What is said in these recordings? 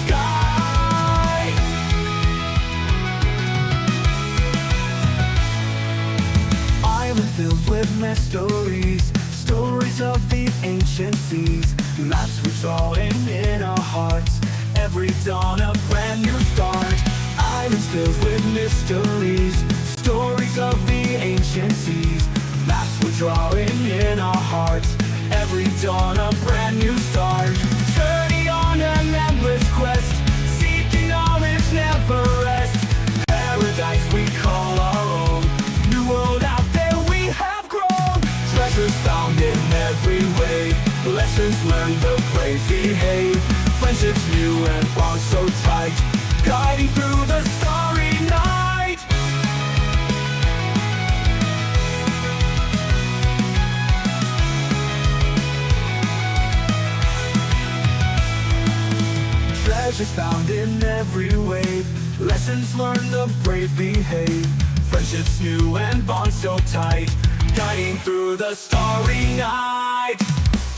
sky. Island filled with mysteries, stories of the ancient seas. Maps we draw in our hearts, every dawn a brand new start. Islands filled with mysteries, stories of the ancient seas. Maps we're drawing in our hearts, every dawn a brand new start. Journey on an endless quest, seeking knowledge never rest. Paradise we call our own, new world out there we have grown. Treasures found in every wave, lessons learned the brave behave. Friendships new and bonds so tight, guiding through the starry night. Treasures found in every wave, lessons learned the brave behave. Friendships new and bonds so tight, guiding through the starry night.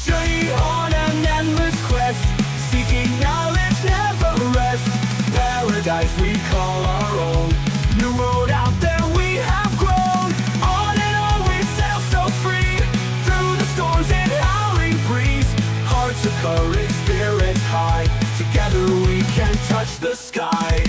Journey on an endless quest, seeking knowledge never rest. Paradise we call our own, new road out there we have grown. On and on we sail so free, through the storms and howling breeze. Hearts of courage, spirits high, together we can touch the sky.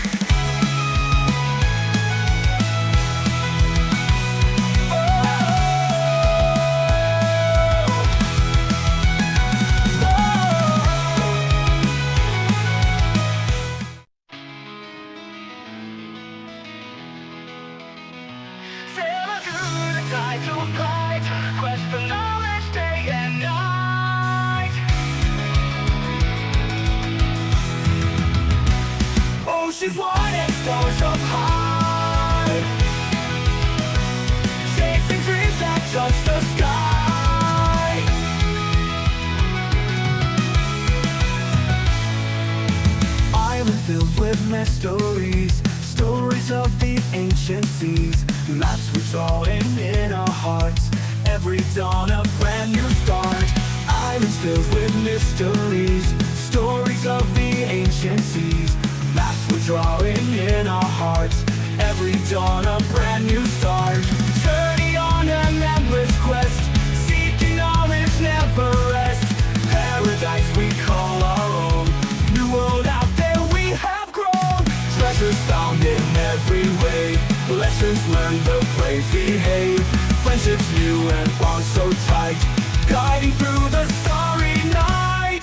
Quest for knowledge day and night. Oceans wide and stars up high, chasing dreams that touch the sky. Island filled with mysteries, stories of the ancient seas. Maps we draw in our hearts, every dawn a brand new start. Islands filled with mysteries, stories of the ancient seas. Maps we're drawing in our hearts, every dawn a brand new start. Journey on an endless quest, seeking knowledge never rest. Paradise we call our own, new world out there we have grown. Treasures found in every wave, lessons learned the brave behave. Friendships new and bonds so tight, guiding through the starry night.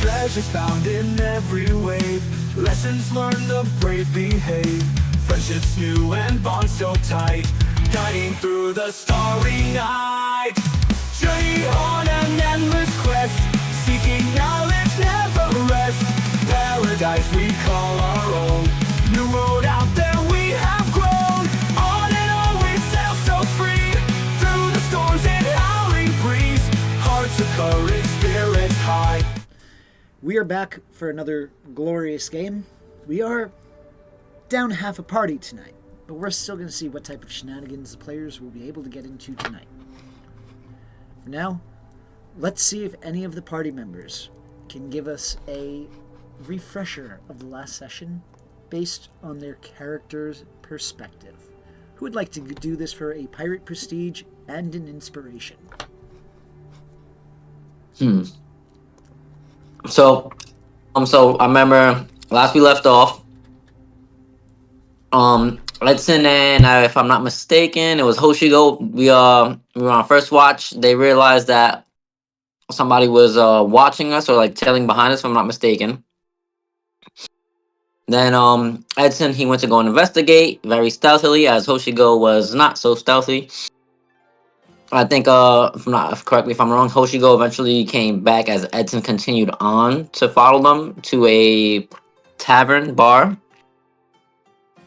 Treasures found in every wave, lessons learned the brave behave. Friendships new and bonds so tight, guiding through the starry night. Journey on an endless quest, seeking knowledge never rest. Paradise we call our own, new road out there we have grown. On and on we sail so free, through the storms and howling breeze. Hearts of courage, spirits high. We are back for another glorious game. We are down half a party tonight, but we're still going to see what type of shenanigans the players will be able to get into tonight. For now, let's see if any of the party members can give us a refresher of the last session based on their character's perspective. Who would like to do this for a pirate prestige and an inspiration? So I remember last we left off. Edson and if I'm not mistaken, it was Hoshigo. We were on first watch. They realized that somebody was watching us or like tailing behind us, if I'm not mistaken. Then Edson, he went to go and investigate very stealthily, as Hoshigo was not so stealthy. I think correct me if I'm wrong, Hoshigo eventually came back as Edson continued on to follow them to a tavern bar.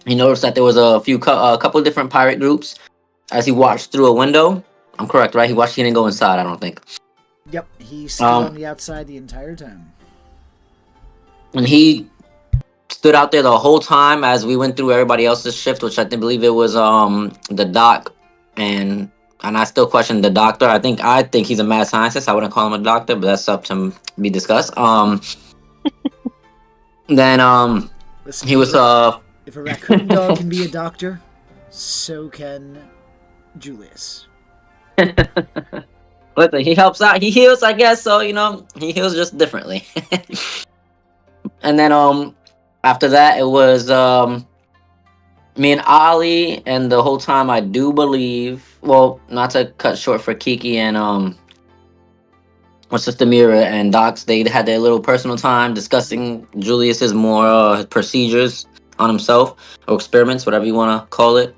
He noticed that there was a couple of different pirate groups as he watched through a window. I'm correct, right? He didn't go inside, I don't think. Yep, he stayed on the outside the entire time. And he stood out there the whole time as we went through everybody else's shift, which I think believe it was the doc, and I still question the doctor. I think he's a mad scientist. I wouldn't call him a doctor, but that's up to be discussed. Then Listen, he was if a raccoon dog can be a doctor, so can Julius. listen, he helps out. He heals, I guess. So he heals just differently. And then after that it was me and Ali, and the whole time I do believe, well, not to cut short for Kiki and or Sister Mira and Docs, they had their little personal time discussing Julius's more procedures on himself, or experiments, whatever you want to call it.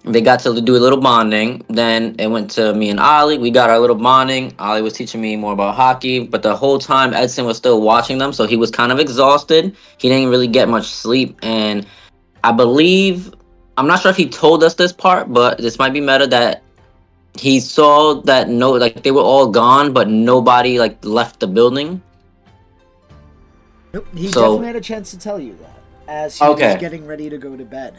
They got to do a little bonding. Then it went to me and Ali. We got our little bonding. Ali was teaching me more about hockey, but the whole time Edson was still watching them, so he was kind of exhausted. He didn't really get much sleep, and I believe, I'm not sure if he told us this part, but this might be meta, that he saw that they were all gone, but nobody left the building. Nope, he So- definitely had a chance to tell you that as he was Okay. getting ready to go to bed.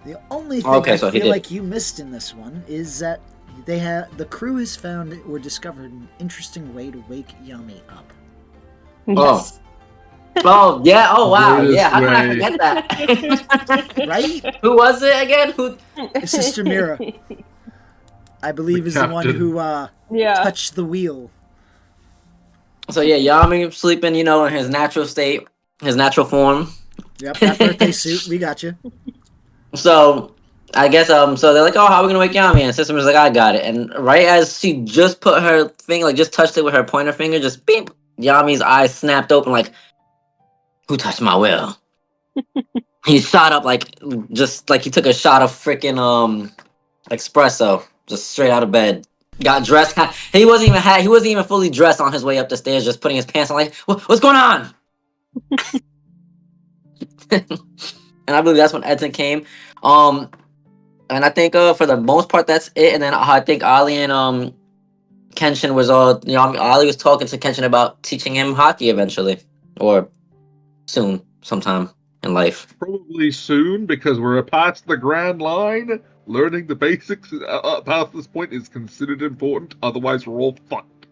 The only thing Okay, I so he feel did. like you missed in this one is that the crew has found or discovered an interesting way to wake Yami up. Yes. Oh yeah! Oh wow! Greatest Yeah, how did I way. forget that? Right? Who was it again? Who? Sister Mira, I believe, The is the one captain. who Yeah. touched the wheel. So yeah, Yami sleeping, in his natural state, his natural form. Yep, that birthday suit. We got you. So I guess so they're like, oh, how are we gonna wake Yami? And Sister was like, I got it. And right as she just put her finger, just touched it with her pointer finger, just beep, Yami's eyes snapped open, like, who touched my will? He shot up just like he took a shot of freaking espresso, just straight out of bed. Got dressed. He wasn't even fully dressed on his way up the stairs, just putting his pants on. Like, what's going on? And I believe that's when Edson came. And I think for the most part that's it. And then I think Ali and Kenshin was Ali was talking to Kenshin about teaching him hockey eventually, or soon, sometime in life. Probably soon, because we're past the grand line. Learning the basics past this point is considered important. Otherwise, we're all fucked.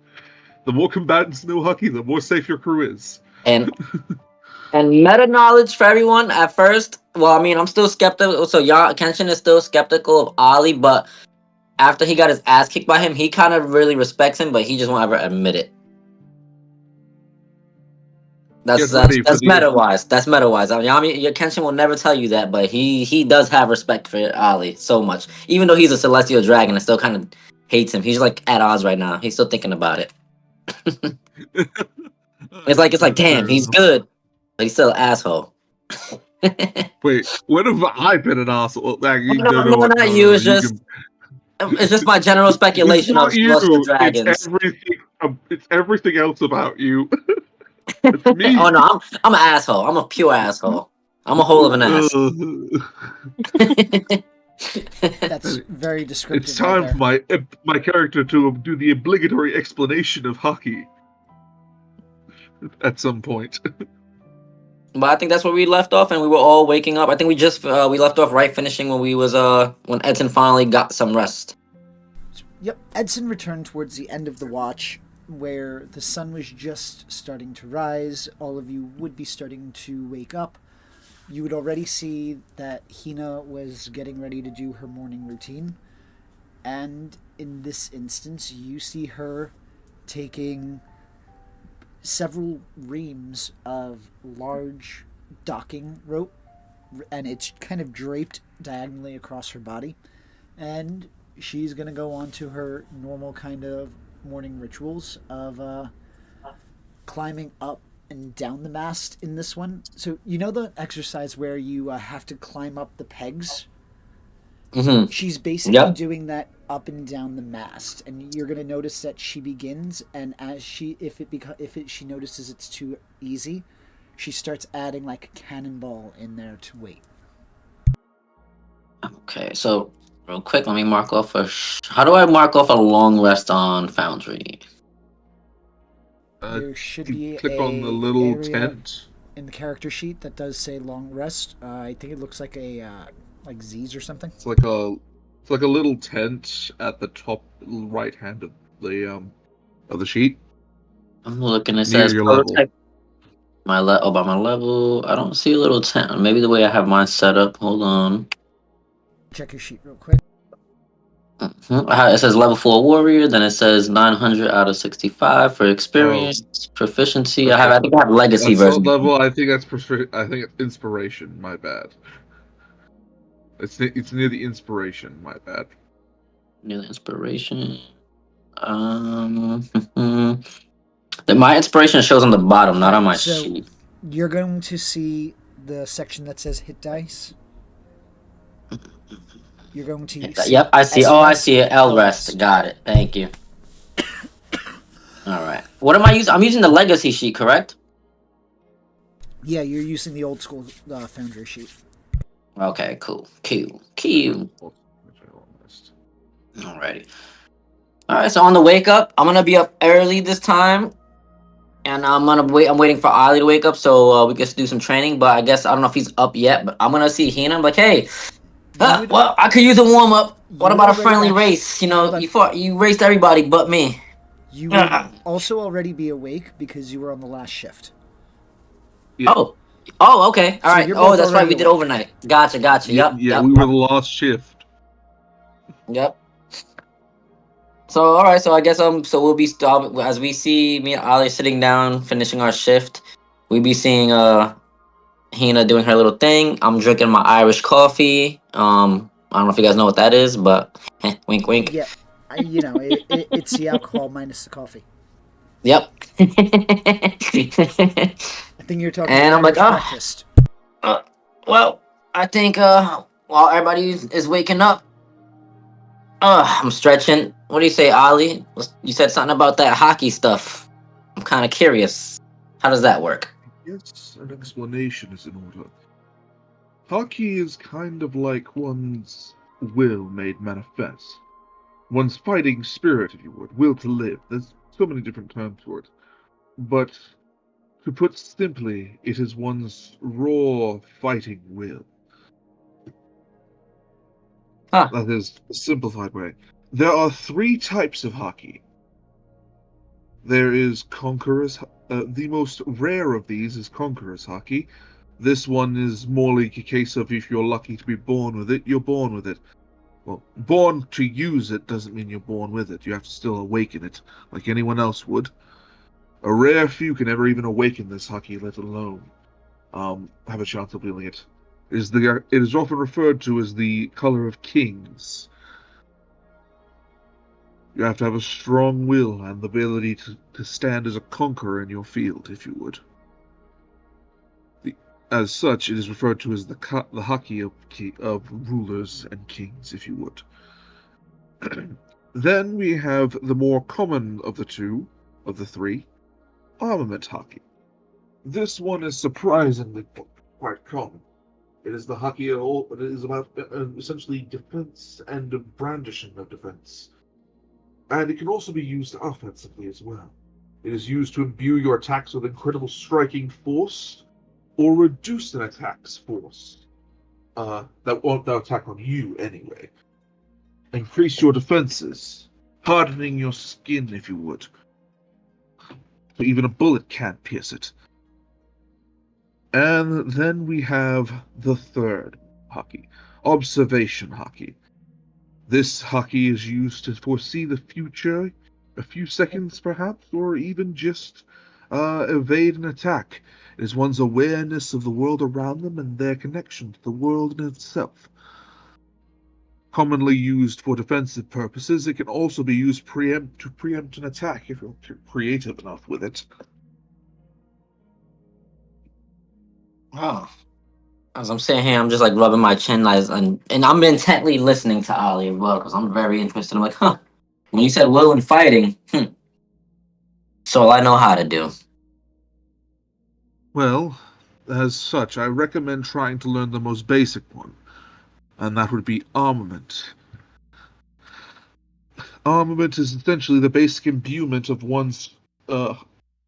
The more combatants know hockey, the more safe your crew is. And meta knowledge for everyone at first. Well, I mean, I'm still skeptical. So Kenshin is still skeptical of Ali, but after he got his ass kicked by him, he kind of really respects him, but he just won't ever admit it. That's Get ready for the- meta wise. That's meta wise. I mean, Kenshin will never tell you that, but he does have respect for Ali so much. Even though he's a celestial dragon, and still kind of hates him. He's like at odds right now. He's still thinking about it. It's like, damn, he's good, but he's still an asshole. Wait, when have I been an asshole? Like, No, not you. It's just it's just my general speculation of celestial dragons. It's everything else about you. It's me. Oh no, I'm an asshole. I'm a pure asshole. I'm a hole of an ass. That's very descriptive. It's time right for my character to do the obligatory explanation of hockey at some point. But I think that's where we left off, and we were all waking up. I think we left off right finishing when when Edson finally got some rest. Yep, Edson returned towards the end of the watch, where the sun was just starting to rise. All of you would be starting to wake up. You would already see that Hina was getting ready to do her morning routine. And in this instance, you see her taking several reams of large docking rope, and it's kind of draped diagonally across her body. And she's going to go on to her normal kind of morning rituals of climbing up and down the mast in this one. So you know the exercise where you have to climb up the pegs? Mm-hmm. She's basically Yep. doing that up and down the mast, and you're going to notice that she begins, and as she she notices it's too easy, she starts adding like a cannonball in there to wait. Okay, so real quick, let me mark off how do I mark off a long rest on Foundry? There should be Click a on the little area- tent. in the character sheet that does say long rest. I think it looks like a like Z's or something. It's like a little tent at the top right hand of the sheet I'm looking. It near says your level. prototype. By my level, I don't see a little tent. Maybe the way I have mine set up. Hold on. Check your sheet real quick. It says level 4 warrior. Then it says 900 out of 65 for experience, proficiency. Okay. I think I have legacy Assault version. level. I think that's I think it's inspiration. My bad. It's near the inspiration. My bad. Near the inspiration. My inspiration shows on the bottom, not on my So sheet. you're going to see the section that says hit dice. You're going to see Yep, I see. S Oh, I rest, see it. L L rest. Got it. Thank you. All right. What am I using? I'm using the legacy sheet, correct? Yeah, you're using the old school Foundry sheet. Okay, cool. Alrighty. Alright, so on the wake up, I'm gonna be up early this time. And I'm waiting for Ali to wake up so we can do some training. But I guess I don't know if he's up yet. But I'm gonna see Hina. I'm like, hey, well, I could use a warm up. What you about a already friendly actually- race? You know, Hold you raced everybody but me. You would also already be awake because you were on the last shift. Yeah. Oh, okay. All So right. you're Oh, both that's right. already We did awake. overnight. Gotcha. Yeah, Yep. we were the last shift. Yep. So all right, so I guess so we'll be as we see me and Ali sitting down finishing our shift. We be seeing Hina doing her little thing. I'm drinking my Irish coffee. I don't know if you guys know what that is, but wink wink. Yeah, it's the alcohol minus the coffee. Yep. I think you're talking And I'm Irish like, breakfast. Well, I think while everybody is waking up, I'm stretching. What do you say, Ali? You said something about that hockey stuff. I'm kind of curious. How does that work? Yes, an explanation is in order. Hockey is kind of like one's will made manifest. One's fighting spirit, if you would, will to live. There's so many different terms for it. But to put simply, it is one's raw fighting will. Huh. That is a simplified way. There are 3 types of hockey. There is Conqueror's. The most rare of these is Conqueror's hockey. This one is more like a case of if you're lucky to be born with it, you're born with it. Well, born to use it doesn't mean you're born with it. You have to still awaken it, like anyone else would. A rare few can ever even awaken this hockey, let alone have a chance of wielding it. It is often referred to as the color of kings. You have to have a strong will and the ability to stand as a conqueror in your field, if you would. As such, it is referred to as the hockey of rulers and kings, if you would. Then we have the more common of the three, armament hockey. This one is surprisingly quite common. It is the hockey it is about essentially defense and brandishing of defense. And it can also be used offensively as well. It is used to imbue your attacks with incredible striking force, or reduce an attack's force. That won't attack on you anyway. Increase your defenses, hardening your skin if you would. So even a bullet can't pierce it. And then we have the third hockey, observation hockey. This hockey is used to foresee the future, a few seconds perhaps, or even just evade an attack. It is one's awareness of the world around them and their connection to the world in itself. Commonly used for defensive purposes, it can also be used to preempt an attack if you're creative enough with it. Oh. As I'm sitting here, I'm just like rubbing my chin, and I'm intently listening to Ali as well because I'm very interested. I'm like, huh. When you said will and fighting, so I know how to do. Well, as such, I recommend trying to learn the most basic one, and that would be armament. Armament is essentially the basic imbuement of one's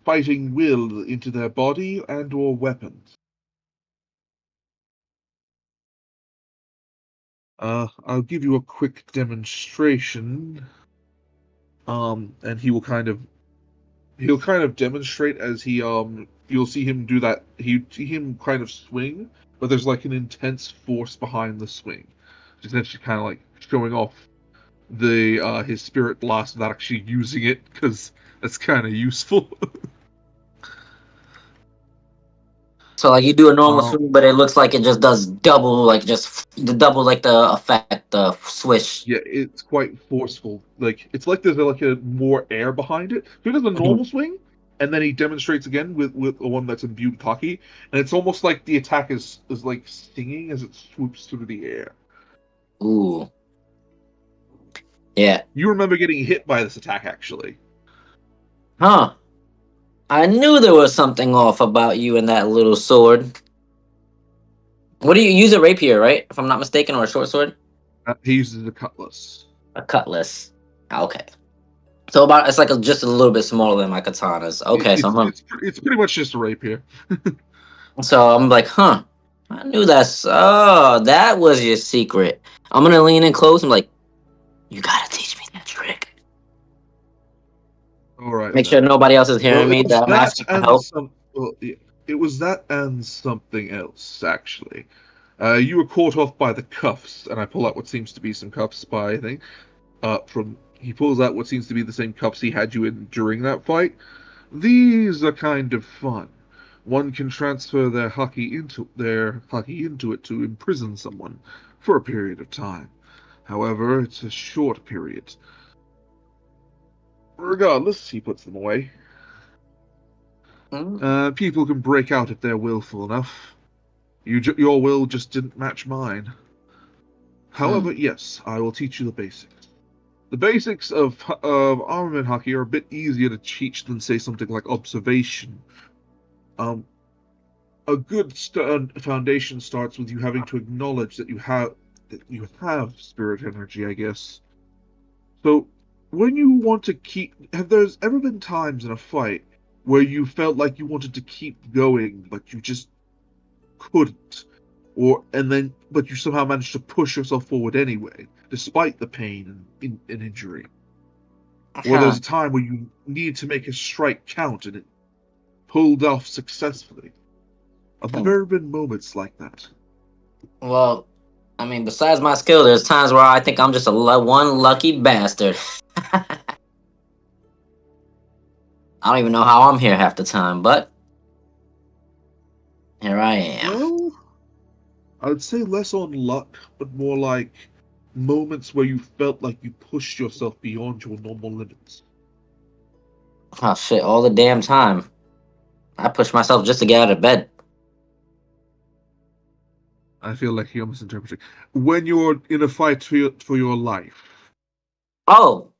fighting will into their body and/or weapons. I'll give you a quick demonstration. And he'll kind of demonstrate as you'll see him do that. You see him kind of swing, but there's like an intense force behind the swing. Just essentially kind of like showing off his spirit blast without actually using it, because that's kind of useful. So like you do a normal Um, swing, but it looks like it just does double, like just the double, like the effect, the swish. Yeah, it's quite forceful. Like it's like there's like a more air behind it. So he does a normal swing, and then he demonstrates again with the one that's imbued with hockey, and it's almost like the attack is like singing as it swoops through the air. Ooh. Yeah. You remember getting hit by this attack, actually. Huh. I knew there was something off about you and that little sword. What do you use? A rapier, right? If I'm not mistaken, or a short sword? He uses a cutlass. A cutlass. Okay. So about it's like just a little bit smaller than my katanas. Okay, so It's pretty much just a rapier. I'm like, huh. I knew that was your secret. I'm gonna lean in close. I'm like, you gotta teach me that trick. All right. Make sure nobody else is hearing me. It was That I'm that asking for and help. it was that and something else, actually. You were caught off by the cuffs, and I pull out what seems to be some cuffs by, I think. He pulls out what seems to be the same cuffs he had you in during that fight. These are kind of fun. One can transfer their hockey into it to imprison someone for a period of time. However, it's a short period. Regardless, he puts them away. People can break out if they're willful enough. Your will just didn't match mine. However, yes, I will teach you the basics. The basics of armament hockey are a bit easier to teach than, say, something like observation. A good foundation starts with you having to acknowledge that you have spirit energy, I guess. So, when you want to have there's ever been times in a fight where you felt like you wanted to keep going, but you just couldn't, but you somehow managed to push yourself forward anyway, despite the pain and injury? Or there's a time where you need to make a strike count and it pulled off successfully. Have there ever been moments like that? Well, I mean, besides my skill, there's times where I think I'm just one lucky bastard. I don't even know how I'm here half the time, but here I am. Well, I would say less on luck, but more like moments where you felt like you pushed yourself beyond your normal limits. Oh shit, all the damn time. I push myself just to get out of bed. I feel like you're misinterpreting. When you're in a fight for your life. Oh.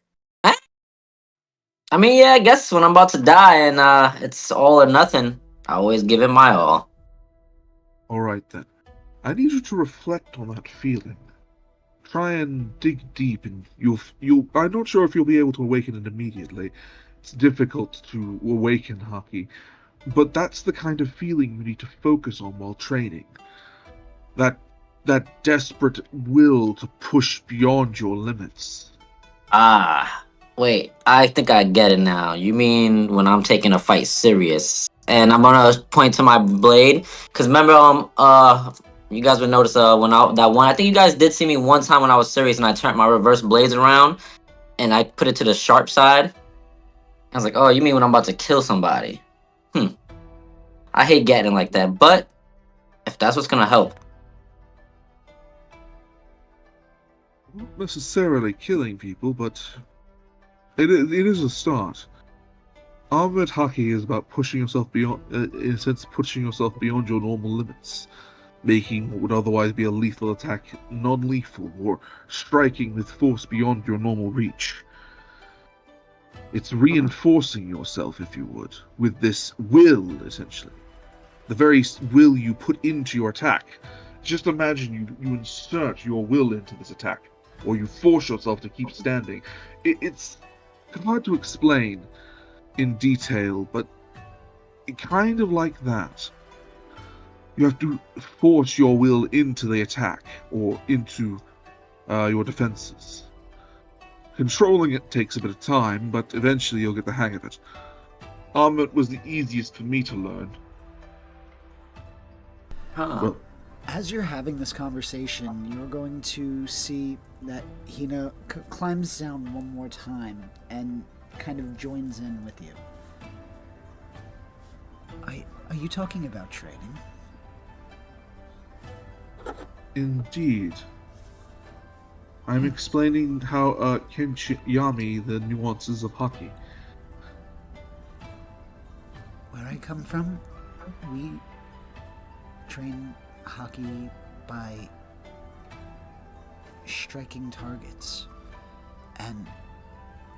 I mean, yeah, I guess when I'm about to die and it's all or nothing, I always give it my all. Alright then. I need you to reflect on that feeling. Try and dig deep, and I'm not sure if you'll be able to awaken it immediately. It's difficult to awaken hockey, but that's the kind of feeling you need to focus on while training. That desperate will to push beyond your limits. Wait, I think I get it now. You mean when I'm taking a fight serious, and I'm gonna point to my blade? Cause remember, you guys would notice I think you guys did see me one time when I was serious, and I turned my reverse blades around, and I put it to the sharp side. I was like, oh, you mean when I'm about to kill somebody? I hate getting like that, but if that's what's gonna help. Not necessarily killing people, but it is a start. Armored hockey is about pushing yourself beyond, in a sense, pushing yourself beyond your normal limits, making what would otherwise be a lethal attack non-lethal, or striking with force beyond your normal reach. It's reinforcing yourself, if you would, with this will, essentially. The very will you put into your attack. Just imagine you insert your will into this attack, or you force yourself to keep standing. It's hard to explain in detail, but kind of like that. You have to force your will into the attack, or into your defenses. Controlling it takes a bit of time, but eventually you'll get the hang of it. Armament was the easiest for me to learn. Huh. Well, As you're having this conversation, you're going to see that Hina climbs down one more time and kind of joins in with you. Are you talking about training? indeed. I'm explaining how Kenshi Yami the nuances of hockey. Where I come from, we train hockey by striking targets. And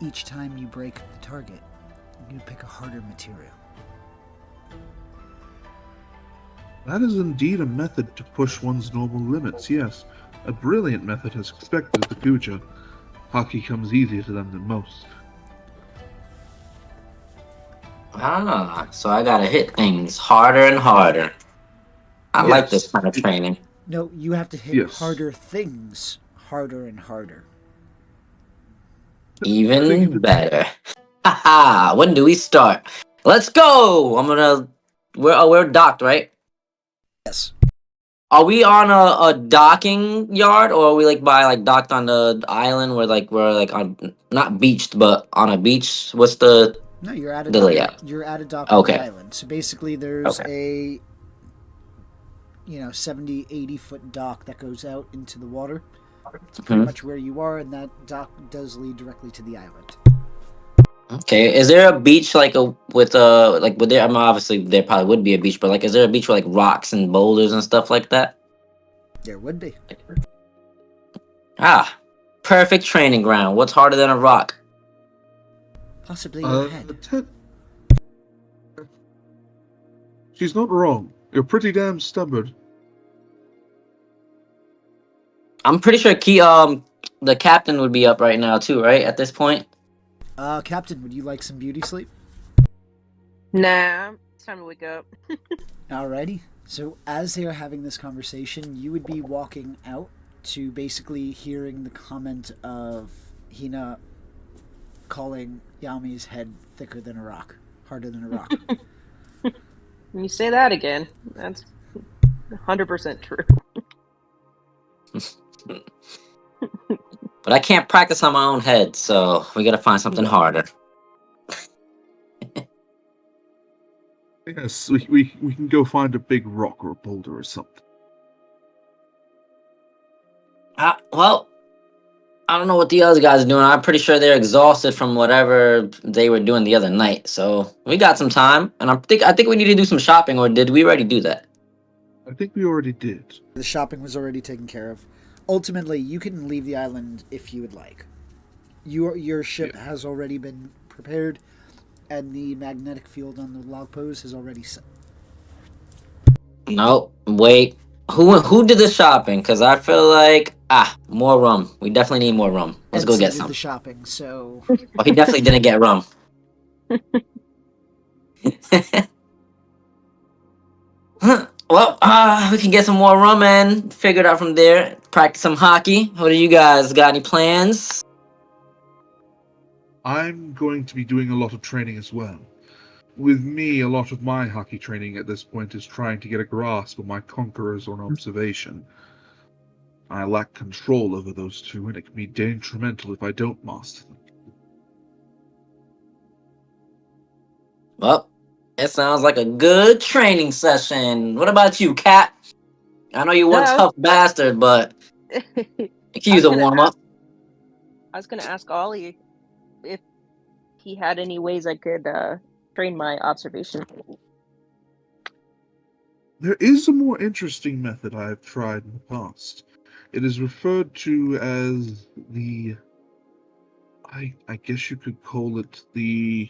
each time you break the target, you pick a harder material. That is indeed a method to push one's normal limits, yes. A brilliant method as expected at the Kuja. Hockey comes easier to them than most. Ah, so I gotta hit things harder and harder. I like Yes. this kind of training. No, you have to hit Yes. harder things harder and harder. Even better. Haha, when do we start? Let's go! We're docked, right? Yes. Are we on a docking yard, or are we like by like docked on the island where like we're like on not beached but on a beach? What's the No, you're at a The dock. layout. You're at a dock on Okay. the island. So basically, there's a 70, 80-foot dock that goes out into the water. It's pretty Mhm. much where you are, and that dock does lead directly to the island. Okay, is there a beach like would there? I mean, obviously there probably would be a beach, but like, is there a beach with like rocks and boulders and stuff like that? There would be. Ah, perfect training ground. What's harder than a rock? Possibly your head. She's not wrong. You're pretty damn stubborn. I'm pretty sure the captain would be up right now too, right? At this point. Captain, would you like some beauty sleep? Nah, it's time to wake up. Alrighty. So as they are having this conversation, you would be walking out to basically hearing the comment of Hina calling Yami's head thicker than a rock, harder than a rock. When you say that again, that's 100% true. But I can't practice on my own head, so we gotta find something harder. Yes, we can go find a big rock or a boulder or something. Well, I don't know what the other guys are doing. I'm pretty sure they're exhausted from whatever they were doing the other night. So we got some time, and I think we need to do some shopping. Or did we already do that? I think we already did. The shopping was already taken care of. Ultimately, you can leave the island if you would like. Your ship has already been prepared, and the magnetic field on the log pose is already set. No, wait. Who did the shopping? Because I feel like more rum. We definitely need more rum. Let's go Edson get did some. the shopping, so Oh, he definitely didn't get rum. Well, we can get some more rum and figure it out from there. Practice some hockey. What do you guys got? Any plans? I'm going to be doing a lot of training as well. With me, a lot of my hockey training at this point is trying to get a grasp of my conquerors on observation. I lack control over those two, and it can be detrimental if I don't master them. Well, it sounds like a good training session. What about you, Kat? I know you're one No. tough bastard, but you can use a warm up. I was gonna ask Ollie if he had any ways I could train my observation. There is a more interesting method I have tried in the past. It is referred to as the... I guess you could call it the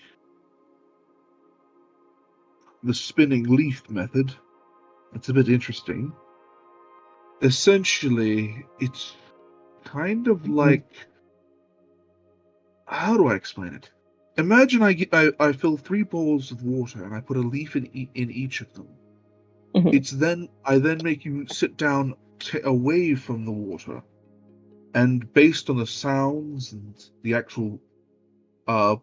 spinning leaf method. It's a bit interesting. Essentially, it's kind of like... How do I explain it? Imagine I fill 3 bowls of water and I put a leaf in each of them. Mhm. I then make you sit down away from the water, and based on the sounds and the actual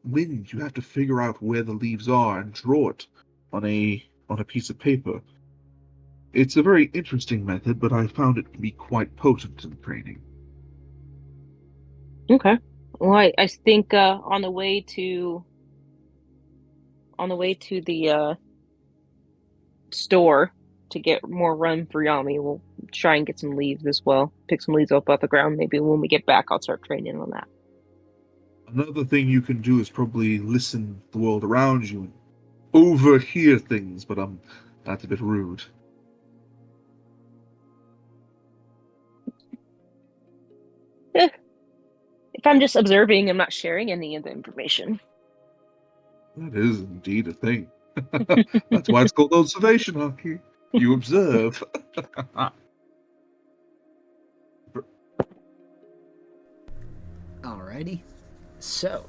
wind, you have to figure out where the leaves are and draw it on a piece of paper. It's a very interesting method, but I found it to be quite potent in training. Okay. Well, I think on the way to the store to get more rum for Yami, we'll try and get some leaves as well. Pick some leaves up off the ground. Maybe when we get back, I'll start training on that. Another thing you can do is probably listen to the world around you and overhear things, but that's a bit rude. Eh, if I'm just observing, I'm not sharing any of the information. That is indeed a thing. That's why it's called observation hockey. You observe. Alrighty. So,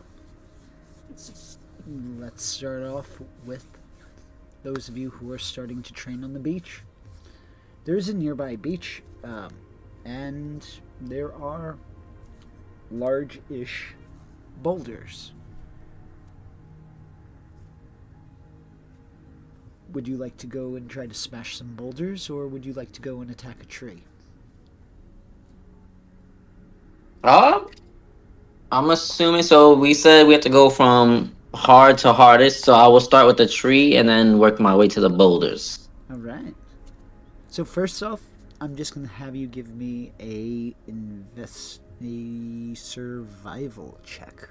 let's start off with those of you who are starting to train on the beach. There's a nearby beach, and there are large-ish boulders. Would you like to go and try to smash some boulders, or would you like to go and attack a tree? I'm assuming so. We said we have to go from hard to hardest, so I will start with the tree and then work my way to the boulders. Alright. So first off, I'm just going to have you give me a survival check.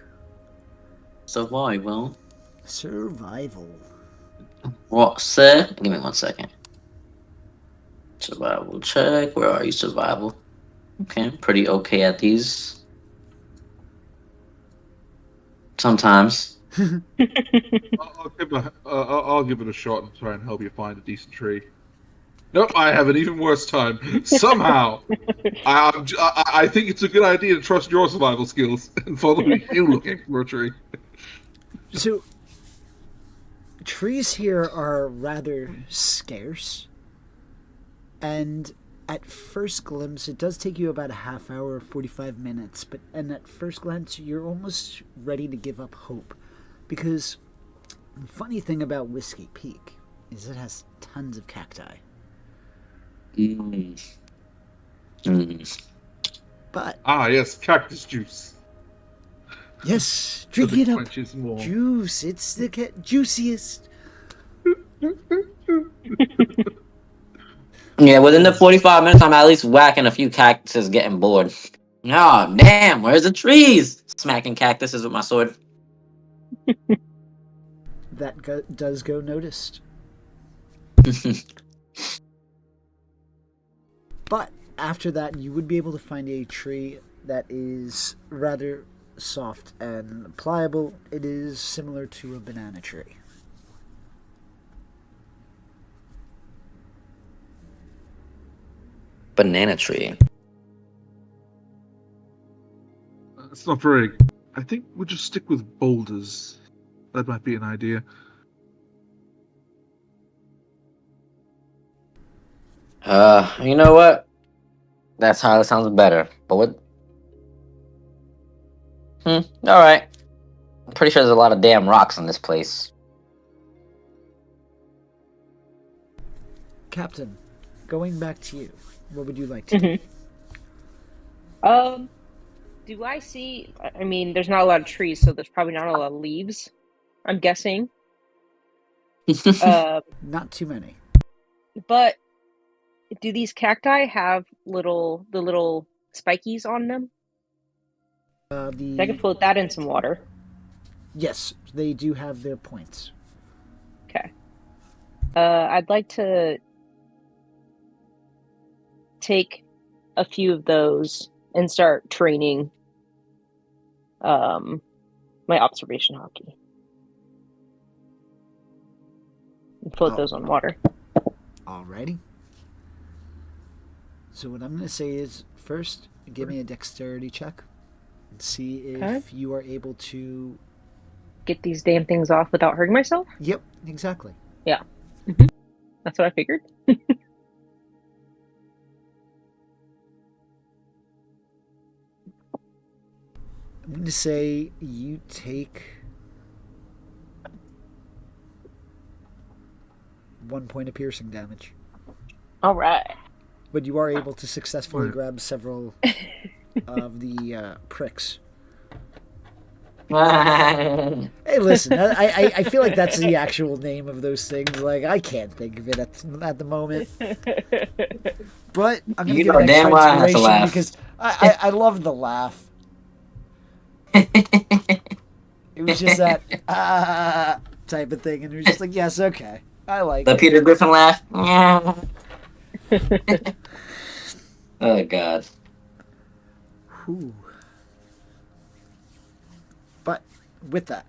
Survival. Survival. What, sir? Give me 1 second. Survival check. Where are you, survival? Okay, I'm pretty okay at these. Sometimes. I'll give it a shot and try and help you find a decent tree. Nope, I have an even worse time. Somehow, I think it's a good idea to trust your survival skills and follow you looking for a tree. So, trees here are rather scarce, and at first glimpse, it does take you about a half hour, 45 minutes, and at first glance, you're almost ready to give up hope. Because the funny thing about Whiskey Peak is it has tons of cacti. Mm. But, Yes, cactus juice. yes, drink it up. More. Juice, it's the juiciest. Yeah, within the 45 minutes, I'm at least whacking a few cactuses, getting bored. Oh, damn, where's the trees? Smacking cactuses with my sword. That does go noticed. But after that, you would be able to find a tree that is rather soft and pliable. It is similar to a banana tree. Banana tree. It's not very. I think we'll just stick with boulders. That might be an idea. You know what? That's how it sounds better. But what? Alright. I'm pretty sure there's a lot of damn rocks in this place. Captain, going back to you, what would you like to do? Do I see? I mean, there's not a lot of trees, so there's probably not a lot of leaves. I'm guessing. Not too many. But do these cacti have the little spikies on them? I can float that in some water. Yes, they do have their points. Okay. I'd like to take a few of those and start training my observation hockey. And float those on water. Alrighty. So what I'm going to say is, first, give me a dexterity check and see if you are able to get these damn things off without hurting myself. Yep, exactly. That's what I figured. I'm going to say you take 1 point of piercing damage. All right. But you are able to successfully grab several of the pricks. Hey, listen, I feel like that's the actual name of those things. Like, I can't think of it at the moment. But I'm going to give it damn extra well I have to inspiration laugh. because I love the laugh. It was just that type of thing, and it was just like, yes, okay, I like The it. Peter Griffin laugh. Oh God. Whew. But with that,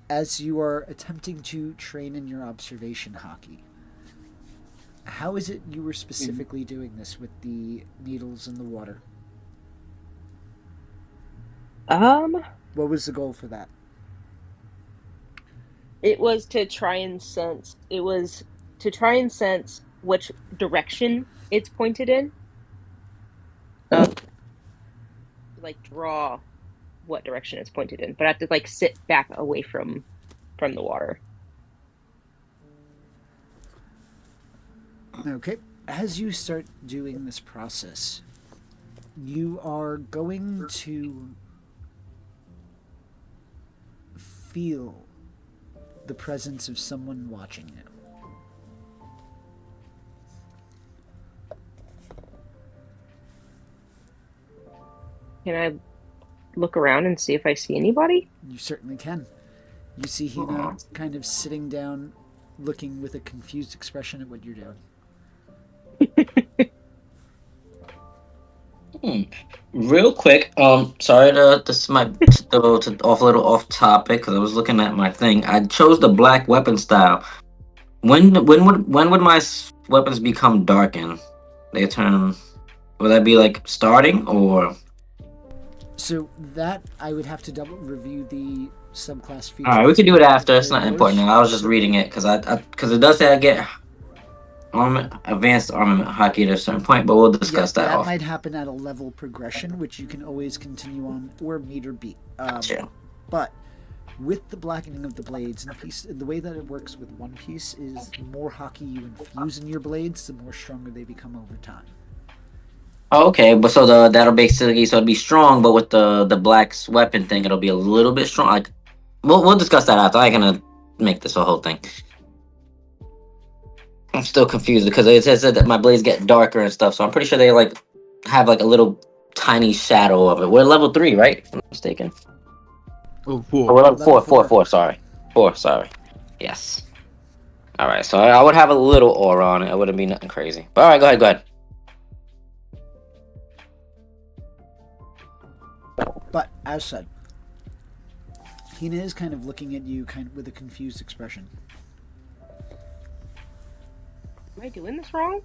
as you are attempting to train in your observation hockey, how is it you were specifically doing this with the needles in the water? It What was the goal for that? was to try and sense. It was to try and sense which direction it's pointed in. Like draw what direction it's pointed in, but I have to like sit back away from the water. Okay. As you start doing this process, you are going to feel the presence of someone watching you. Can I look around and see if I see anybody? You certainly can. You see Hina kind of sitting down, looking with a confused expression at what you're doing. Real quick, sorry this might go to off a little off topic because I was looking at my thing. I chose the black weapon style. When would my weapons become darkened? They turn. Would that be like starting or? So that I would have to double review the subclass features. All right, we could do it after. It's not Yours. important now. I was just reading it because because it does say I get advanced armament hockey at a certain point, but we'll discuss that off. might happen at a level progression, which you can always continue on or meet or beat. Gotcha. But with the blackening of the blades, the way that it works with One Piece is the more hockey you infuse in your blades, the more stronger they become over time. Oh, okay, but so that'll basically it'll be strong, but with the black weapon thing, it'll be a little bit strong. Like we'll discuss that after. I'm gonna make this a whole thing. I'm still confused because it says that my blades get darker and stuff, so I'm pretty sure they like have like a little tiny shadow of it. We're level 3, right? If I'm not mistaken. Oh, Oh, we're level 4. Sorry, 4. Sorry. Yes. All right, so I would have a little aura on it. It wouldn't be nothing crazy. But all right, go ahead. But as said, Hina is kind of looking at you kind of with a confused expression. Am I doing this wrong?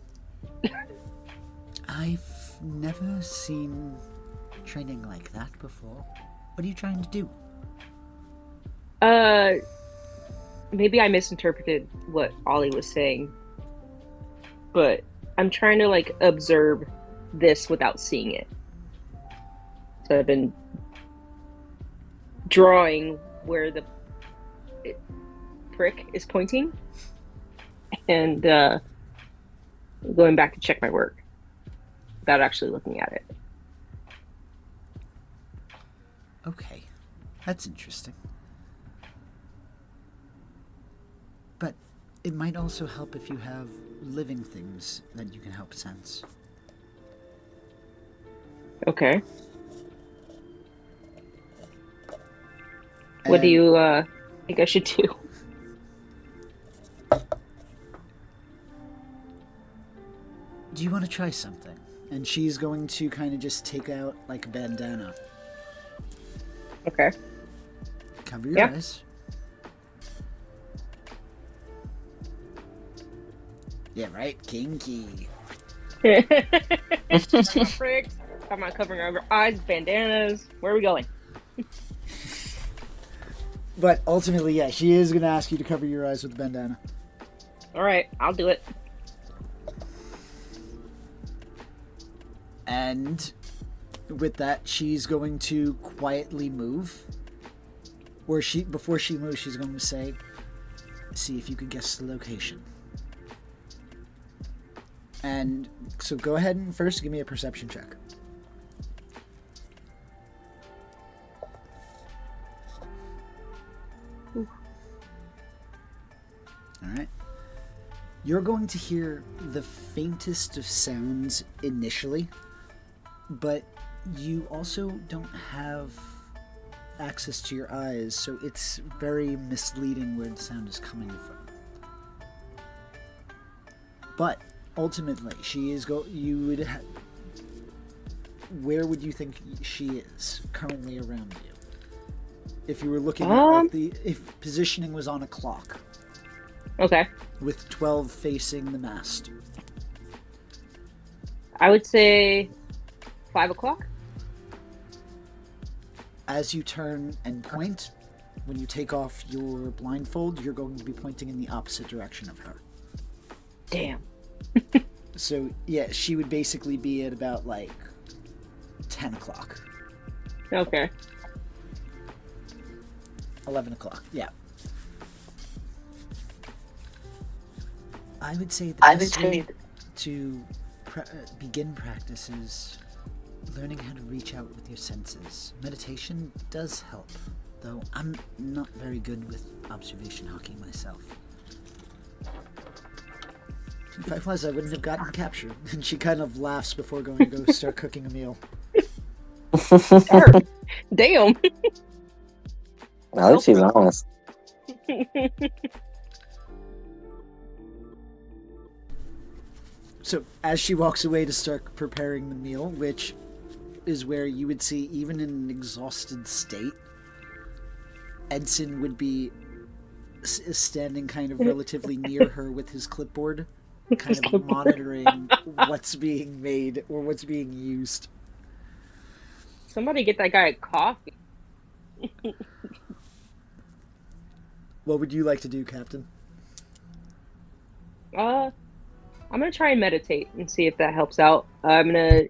I've never seen training like that before. What are you trying to do? Maybe I misinterpreted what Ollie was saying, but I'm trying to like observe this without seeing it. So I've been drawing where the prick is pointing and going back to check my work without actually looking at it. Okay, that's interesting. But it might also help if you have living things that you can help sense. Okay. What do you think I should do? Do you want to try something? And she's going to kind of just take out like a bandana. Okay. Cover your eyes. Yeah, right? Kinky. Frick. I'm not covering our eyes, bandanas. Where are we going? But ultimately, yeah, she is going to ask you to cover your eyes with a bandana. All right, I'll do it. And with that, she's going to quietly move. Or before she moves, she's going to say, see if you can guess the location. And so go ahead and first give me a perception check. Alright. You're going to hear the faintest of sounds initially, but you also don't have access to your eyes, so it's very misleading where the sound is coming from. But ultimately, she is where would you think she is currently around you? If you were looking at like if positioning was on a clock. Okay. With 12 facing the mast. I would say 5 o'clock. As you turn and point, when you take off your blindfold, you're going to be pointing in the opposite direction of her. Damn. So, yeah, she would basically be at about, like, 10 o'clock. Okay. 11 o'clock, yeah. I would say the best way to begin practice is learning how to reach out with your senses. Meditation does help, though I'm not very good with observation hockey myself. If I was, I wouldn't have gotten captured. And she kind of laughs before going to go start cooking a meal. Damn. At least she's honest. So, as she walks away to start preparing the meal, which is where you would see, even in an exhausted state, Edson would be standing kind of relatively near her with his clipboard, kind of monitoring what's being made or what's being used. Somebody get that guy a coffee. What would you like to do, Captain? I'm gonna try and meditate and see if that helps out. I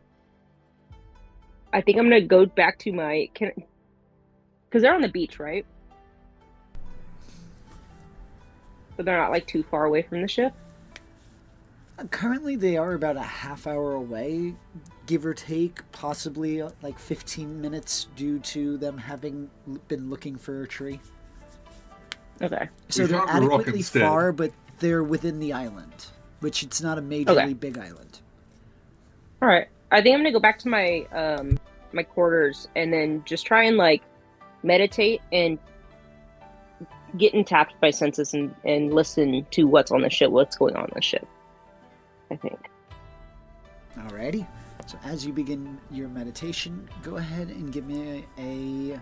think I'm gonna go back to my because they're on the beach, right? But they're not like too far away from the ship. Currently, they are about a half hour away, give or take, possibly like 15 minutes due to them having been looking for a tree. Okay. So We they're found a rock adequately instead. far, but they're within the island, which it's not a majorly big island. All right. I think I'm gonna go back to my my quarters and then just try and like meditate and get tapped by senses and listen to what's on the ship, what's going on the ship. I think. Alrighty. So as you begin your meditation, go ahead and give me a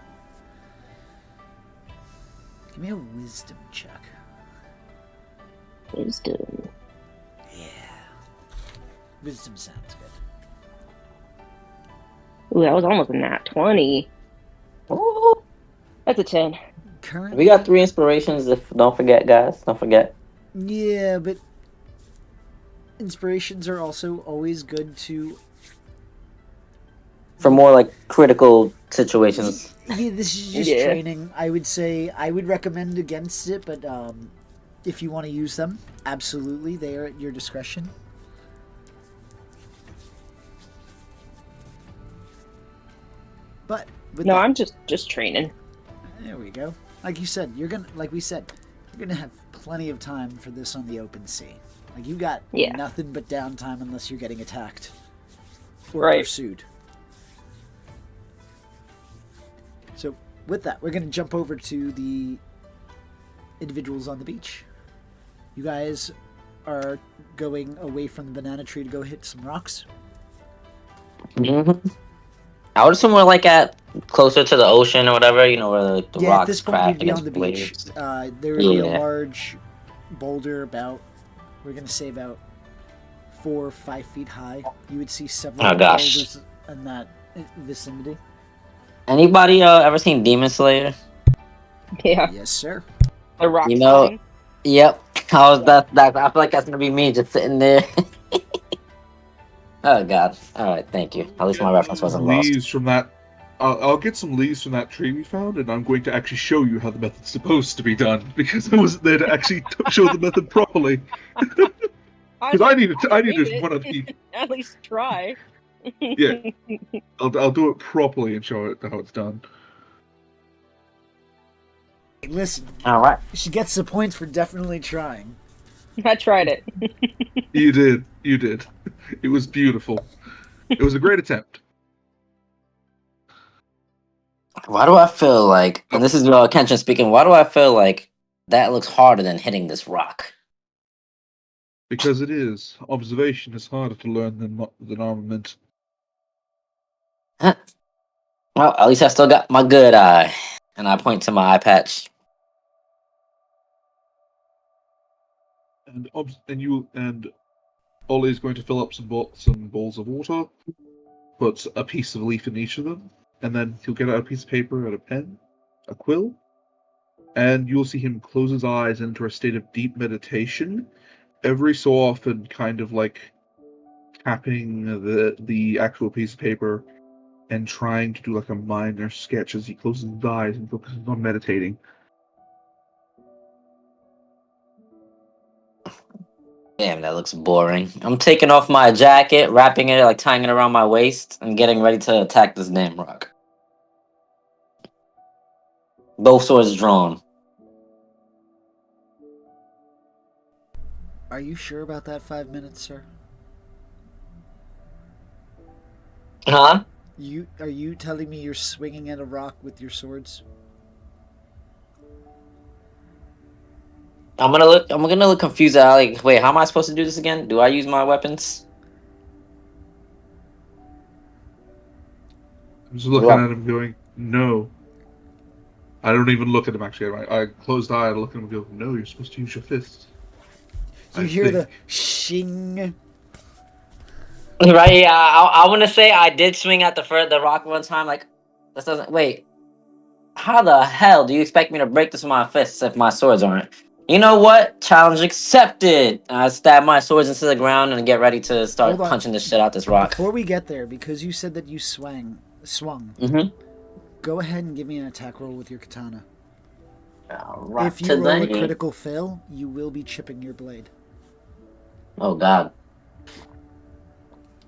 wisdom check. Wisdom. Yeah. Wisdom sounds good. Ooh, that was almost a nat 20. Ooh, that's a 10. Currently, We got 3 inspirations. Don't forget, guys. Don't forget. yeah, but inspirations are also always good to. For more like critical situations. Yeah, this is just Yeah. training. I would say I would recommend against it, but if you want to use them, absolutely, they are at your discretion. But with No, that, I'm just training. there we go. Like you said, you're gonna have plenty of time for this on the open sea. Like you got Yeah. nothing but downtime unless you're getting attacked or Right. pursued. So with that, we're gonna jump over to the individuals on the beach. You guys are going away from the banana tree to go hit some rocks. Mm-hmm. I would assume we're like at closer to the ocean or whatever, you know, where the Yeah, at rocks this point crash you'd be on against the the beach. waves. There would be a Yeah. large boulder about, we're gonna say about 4 or 5 feet high. You would see several Oh, gosh. boulders in that vicinity. Anybody ever seen Demon Slayer? Yeah, Yes, sir. the rock You know, sliding. yep. I was that. I feel like that's gonna be me just sitting there. Oh God. All right, thank you. At least my reference wasn't lost. Leaves from that. I'll get some leaves from that tree we found, and I'm going to actually show you how the method's supposed to be done because I wasn't there to actually show the method properly. Because I need to. I need do to it. one of the. At least try. Yeah. I'll do it properly and show it how it's done. Hey, listen, All right. she gets the points for definitely trying. I tried it. You did. You did. It was beautiful. It was a great attempt. Why do I feel like, and this is Kenshin speaking, why do I feel like that looks harder than hitting this rock? Because it is. Observation is harder to learn than armament. Huh. Well, at least I still got my good eye. And I point to my eye patch. And Ollie's going to fill up some bowls of water, put a piece of leaf in each of them, and then he'll get out a piece of paper and a pen, a quill, and you'll see him close his eyes and enter a state of deep meditation. Every so often, kind of like tapping the actual piece of paper and trying to do like a minor sketch as he closes his eyes and focuses on meditating. Damn, that looks boring. I'm taking off my jacket, wrapping it, like tying it around my waist, and getting ready to attack this damn rock. Both swords drawn. Are you sure about that 5 minutes, sir? Huh? Are you telling me you're swinging at a rock with your swords? I'm gonna look confused. Like, wait, how am I supposed to do this again? Do I use my weapons? I'm just looking What? at him going, no. I don't even look at him actually. I closed eye and look at him and go, no, you're supposed to use your fists. You hear the shing. Right? Yeah. I want to say I did swing at the rock one time. Like, this doesn't. Wait. How the hell do you expect me to break this with my fists if my swords aren't? You know what? Challenge accepted. I stab my swords into the ground and get ready to start Hold on. punching the shit out this rock. Before we get there, because you said that you swung, Mm-hmm. go ahead and give me an attack roll with your katana. Right If you to roll a the- critical fail, you will be chipping your blade. Oh God.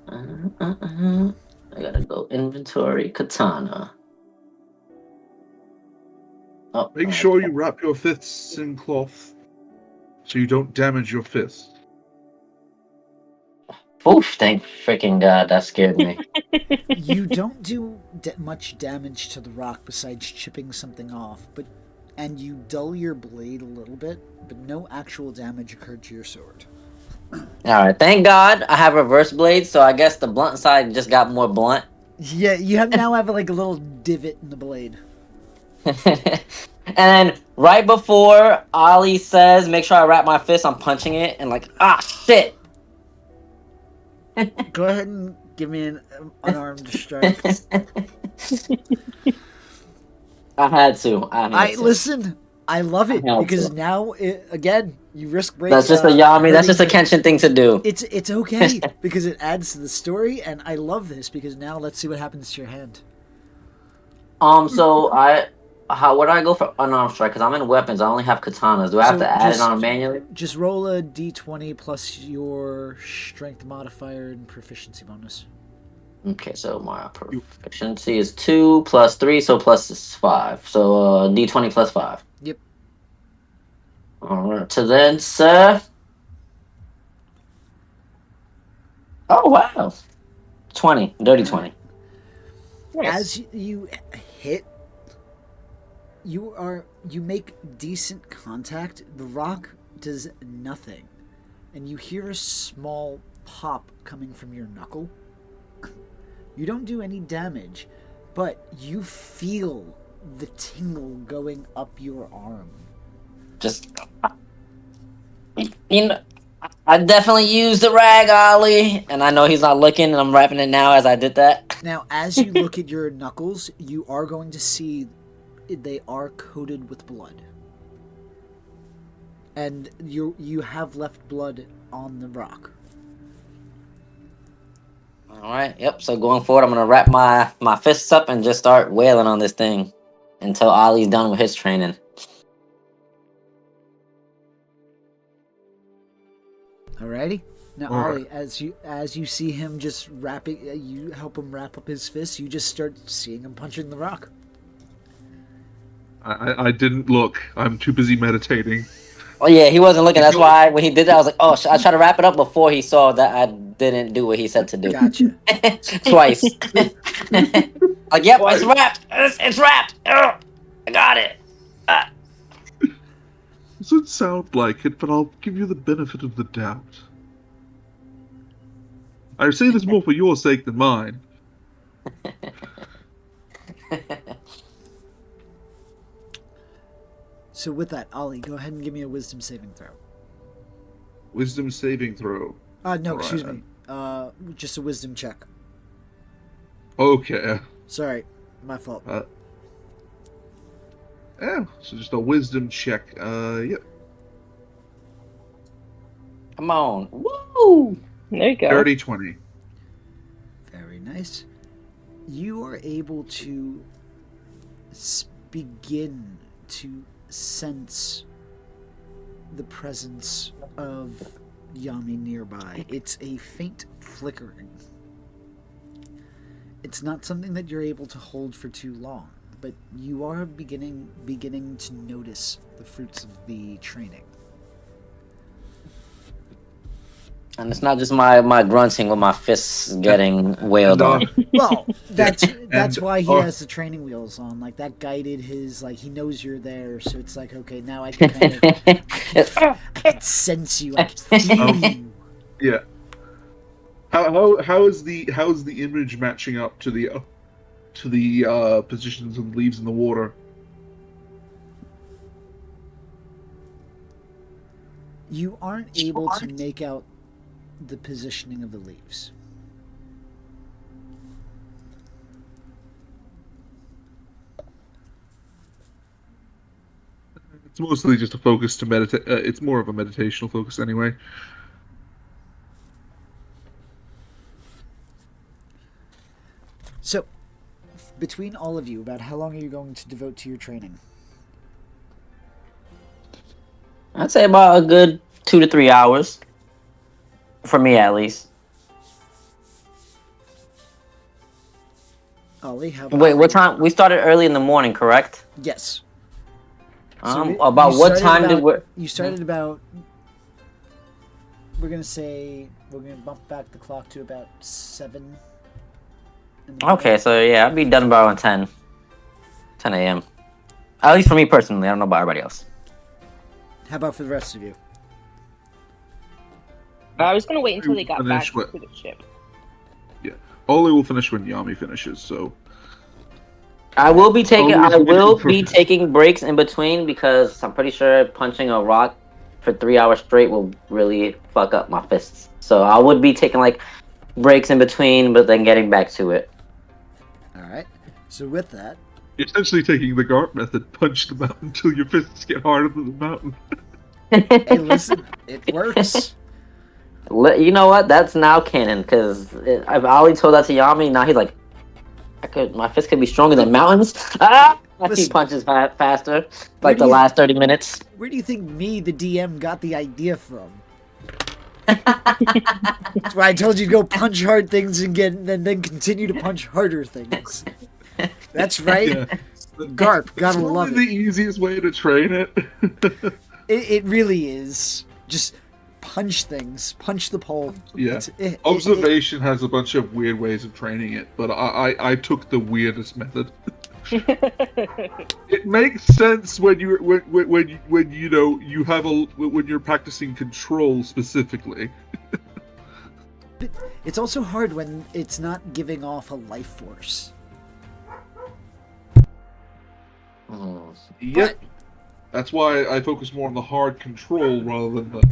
I gotta go inventory katana. Oh, Make sure you wrap your fists in cloth so you don't damage your fists. Oof! Thank freaking God, that scared me. You don't do much damage to the rock besides chipping something off, and you dull your blade a little bit, but no actual damage occurred to your sword. All right, thank God I have reverse blades, so I guess the blunt side just got more blunt. Yeah, you now have like a little divot in the blade. And then right before Ollie says, "Make sure I wrap my fist," I'm punching it and like, ah, shit. Go ahead and give me an unarmed strike. I had to. Listen. I love it I because to. now, again, you risk breaking. That's just a Yami. That's just a Kenshin thing to do. It's okay because it adds to the story, and I love this because now let's see what happens to your hand. So what do I go for unarmed strike? Because I'm in weapons. I only have katanas. Do I have So to add it just- on manually? Just roll a d20 plus your strength modifier and proficiency bonus. Okay, so my proficiency is 2 plus 3, so plus is 5. So D20 plus 5. Yep. Alright, so then, sir. Oh, wow. 20. Dirty 20. Nice. As you hit, you make decent contact. The rock does nothing, and you hear a small pop coming from your knuckle. You don't do any damage, but you feel the tingle going up your arm. Just. You know, I definitely used the rag, Ollie. And I know he's not looking, and I'm wrapping it now as I did that. Now, as you look at your knuckles, you are going to see they are coated with blood, and you have left blood on the rock. All right. Yep. So going forward, I'm gonna wrap my fists up and just start wailing on this thing until Ollie's done with his training. Alrighty. Now, All right. Ollie, as you see him just wrapping, you help him wrap up his fists. You just start seeing him punching the rock. I didn't look. I'm too busy meditating. Oh yeah, he wasn't looking. That's why when he did that, I was like, oh, I tried to wrap it up before he saw that I didn't do what he said to do. Gotcha. Twice. Like, yep, it's wrapped. It's wrapped. Ugh, I got it. Doesn't sound like it, but I'll give you the benefit of the doubt. I say this more for your sake than mine. So with that, Ollie, go ahead and give me a wisdom saving throw. Wisdom saving throw. No, All excuse right. me. Just a wisdom check. Okay. Sorry, my fault. Yeah, so just a wisdom check. Yep. Come on. Woo! There you go. Dirty 20. Very nice. You are able to begin to sense the presence of Yami nearby. It's a faint flickering. It's not something that you're able to hold for too long, but you are beginning to notice the fruits of the training. And it's not just my grunting with my fists getting wailed on. Well, that's why he or- has the training wheels on. Like, that guided his, like, he knows you're there, so it's like, okay, now I can kind of I can sense you, I can feel you. Yeah. How is the image matching up to the positions of the leaves in the water? You aren't able to make out the positioning of the leaves. It's mostly just a focus to meditate. It's more of a meditational focus anyway. So, between all of you, about how long are you going to devote to your training? I'd say about a good 2 to 3 hours. For me, at least. Ollie, how about Wait, what time? We started early in the morning, correct? Yes. So About you what started time did about- we? You started about... We're going to bump back the clock to about 7. in the Okay, morning. so yeah, I'll be done about around 10 a.m. At least for me personally. I don't know about everybody else. How about for the rest of you? I was gonna wait until they got back Finish what- to the ship. Oli will finish when Yami finishes. So I will be taking. Always I will waiting for- be taking breaks in between because I'm pretty sure punching a rock for 3 hours straight will really fuck up my fists. So I would be taking like breaks in between, but then getting back to it. All right. So with that, you're essentially taking the Garp method: punch the mountain until your fists get harder than the mountain. hey, listen, it works. You know what? That's now canon because I've already told that to Yami. Now he's like, my fist could be stronger than mountains. Ah! He Listen. punches faster, Where like do the you- last 30 minutes. Where do you think me, the DM, got the idea from? That's why I told you to go punch hard things and then continue to punch harder things. That's right. Yeah. Garp, It's gotta probably love the it. easiest way to train it. It really is. Just punch things. Punch the pole. Yeah. It- Observation has a bunch of weird ways of training it, but I took the weirdest method. It makes sense when you when you know you have when you're practicing control specifically. It's also hard when it's not giving off a life force. Yep. That's why I focus more on the hard control rather than the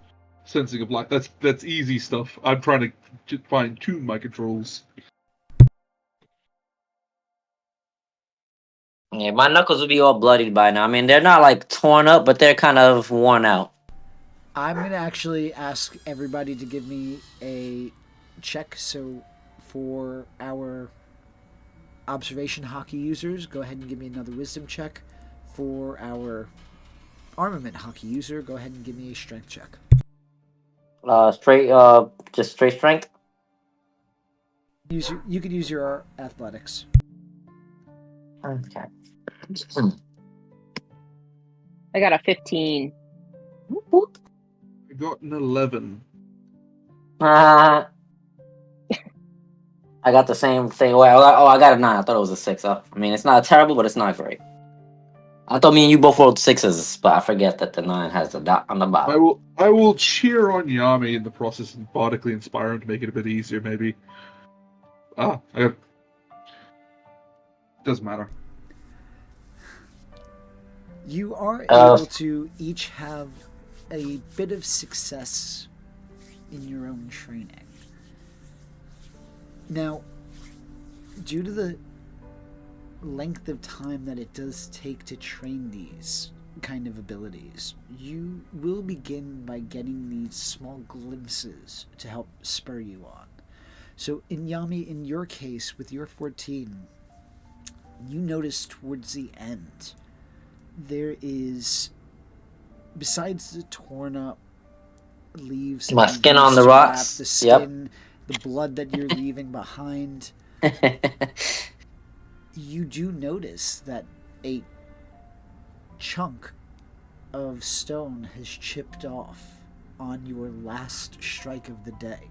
sensing of life. That's easy stuff. I'm trying to fine tune my controls. Yeah, my knuckles would be all bloodied by now. I mean, they're not like torn up, but they're kind of worn out. I'm gonna actually ask everybody to give me a check. So, for our observation hockey users, go ahead and give me another wisdom check. For our armament hockey user, go ahead and give me a strength check. Just straight strength. You could use your athletics. Okay. I got a 15. I got an 11. I got the same thing. Well, I got a 9. I thought it was a 6. I mean, it's not terrible, but it's not great. I thought me and you both rolled 6s, but I forget that the 9 has the dot on the bottom. I will cheer on Yami in the process and bodically inspire him to make it a bit easier, maybe. Doesn't matter. You are able to each have a bit of success in your own training. Now, due to the length of time that it does take to train these kind of abilities, you will begin by getting these small glimpses to help spur you on. So, Yami, in your case, with your 14, you notice towards the end, there is, besides the torn up leaves, My skin on the rocks. the skin, the blood that you're leaving behind, you do notice that a chunk of stone has chipped off on your last strike of the day.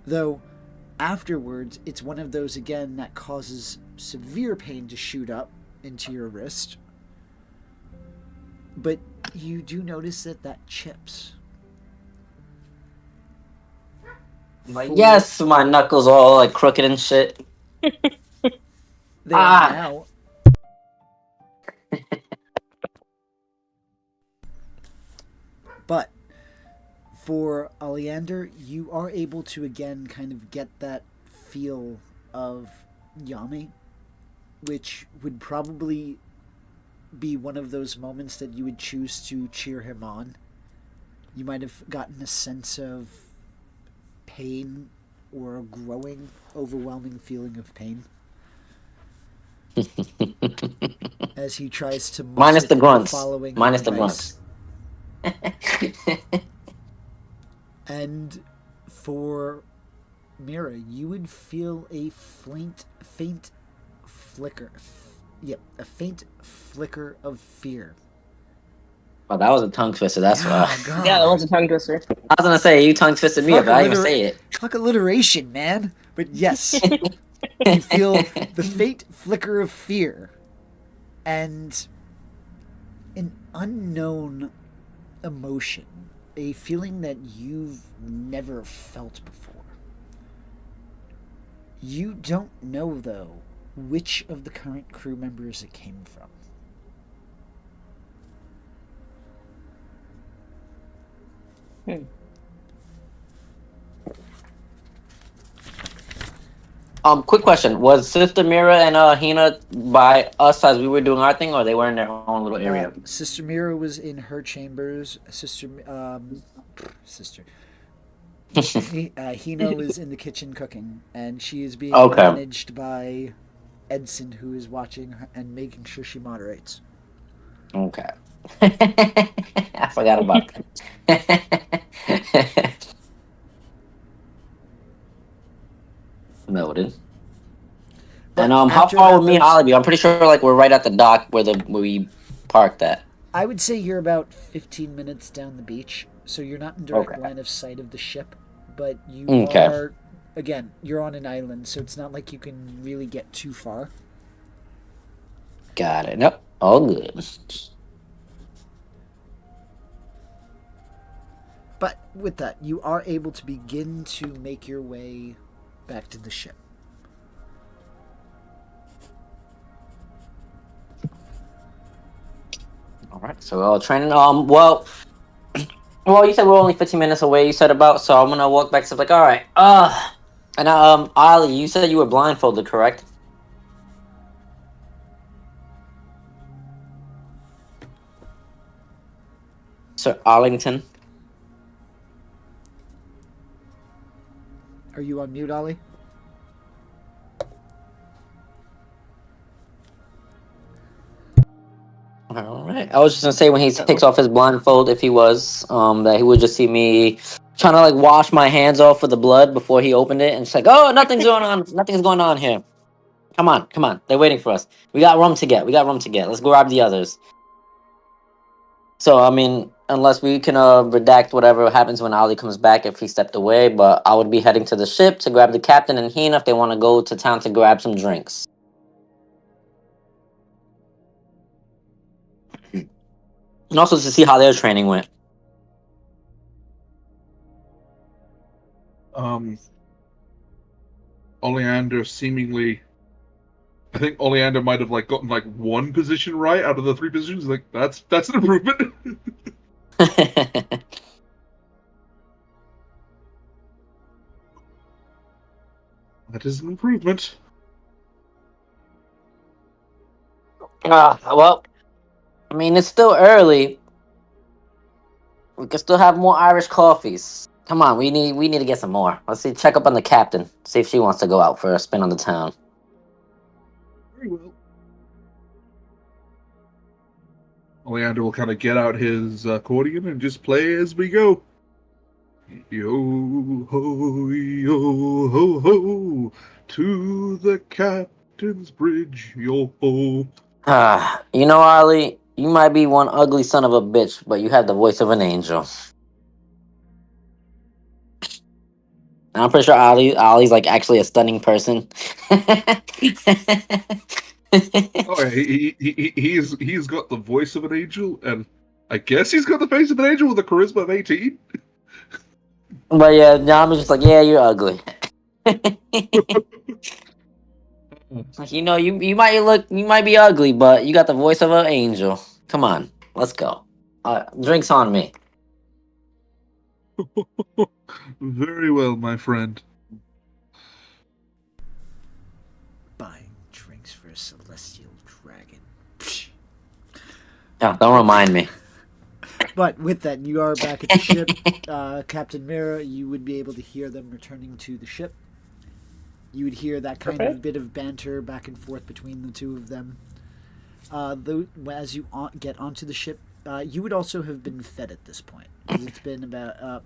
Though afterwards, it's one of those again that causes severe pain to shoot up into your wrist. But you do notice that chips. Yes, my knuckles all like crooked and shit. They are now. But for Oleander, you are able to again kind of get that feel of Yami, which would probably be one of those moments that you would choose to cheer him on. You might have gotten a sense of pain or a growing, overwhelming feeling of pain as he tries to minus the grunts. following Minus the advice. grunts. And for Mira, you would feel a faint flicker. A faint flicker of fear. Oh, that was a tongue twister. That's why. God. Yeah, that was a tongue twister. I was gonna say you tongue twisted me, but I didn't even say it. Fuck alliteration, man. But yes, you feel the faint flicker of fear and an unknown emotion, a feeling that you've never felt before. You don't know, though, which of the current crew members it came from. Quick question: was Sister Mira and Hina by us as we were doing our thing, or they were in their own little area? Sister Mira was in her chambers. Hina was in the kitchen cooking, and she is being managed by Edson, who is watching her and making sure she moderates. Okay. I forgot about that. Noted. And how far would me and Ollie be? I'm pretty sure like we're right at the dock where we parked at. I would say you're about 15 minutes down the beach, so you're not in direct line of sight of the ship, but you are, again, you're on an island, so it's not like you can really get too far. Got it. Nope. All good. But with that, you are able to begin to make your way back to the ship. All right. So we're all training. Well, you said we're only 15 minutes away. You said about, so I'm gonna walk back. So like, all right. And Ollie, you said you were blindfolded, correct? Sir Arlington. Are you on mute, Ollie? All right. I was just gonna say when he takes off his blindfold, if he was, that he would just see me trying to like wash my hands off with the blood before he opened it, and it's like, oh, nothing's going on. Nothing's going on here. Come on, come on. They're waiting for us. We got room to get. We got room to get. Let's go grab the others. So I mean, unless we can redact whatever happens when Ali comes back if he stepped away, but I would be heading to the ship to grab the captain and Hina if they want to go to town to grab some drinks. And also to see how their training went. Oleander seemingly, I think Oleander might have like gotten like one position right out of the 3 positions. Like that's an improvement. That is an improvement. Well, I mean, it's still early. We can still have more Irish coffees. Come on, we need to get some more. Let's see, check up on the captain. See if she wants to go out for a spin on the town. Very well. Oleander will kind of get out his accordion and just play as we go. Yo ho, to the captain's bridge, yo ho. You know, Ollie, you might be one ugly son of a bitch, but you have the voice of an angel. And I'm pretty sure Ollie's like actually a stunning person. Oh, yeah, he's got the voice of an angel, and I guess he's got the face of an angel with a charisma of 18. But yeah, John was just like, yeah, you're ugly. Like, you know, you might be ugly, but you got the voice of an angel. Come on, let's go. Drinks on me. Very well, my friend. Buying drinks for a celestial dragon. Psh. Yeah, don't remind me. But with that, you are back at the ship. Captain Mira, you would be able to hear them returning to the ship. You would hear that kind of bit of banter back and forth between the two of them. As you get onto the ship, you would also have been fed at this point. It's been about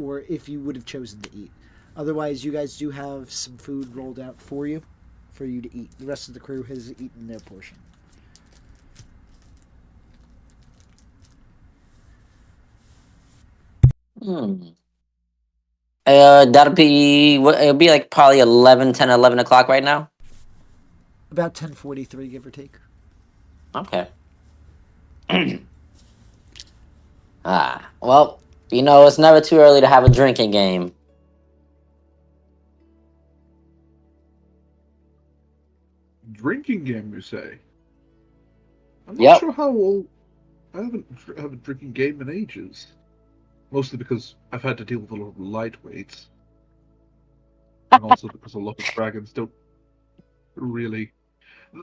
or if you would have chosen to eat. Otherwise, you guys do have some food rolled out for you to eat. The rest of the crew has eaten their portion. That'll be it'll be like probably 11 o'clock right now. About 10:43, give or take. Okay. Well, you know, it's never too early to have a drinking game. Drinking game, you say? I'm not Yep. sure how old. I haven't had a drinking game in ages. Mostly because I've had to deal with a lot of lightweights. And also because a lot of dragons don't really.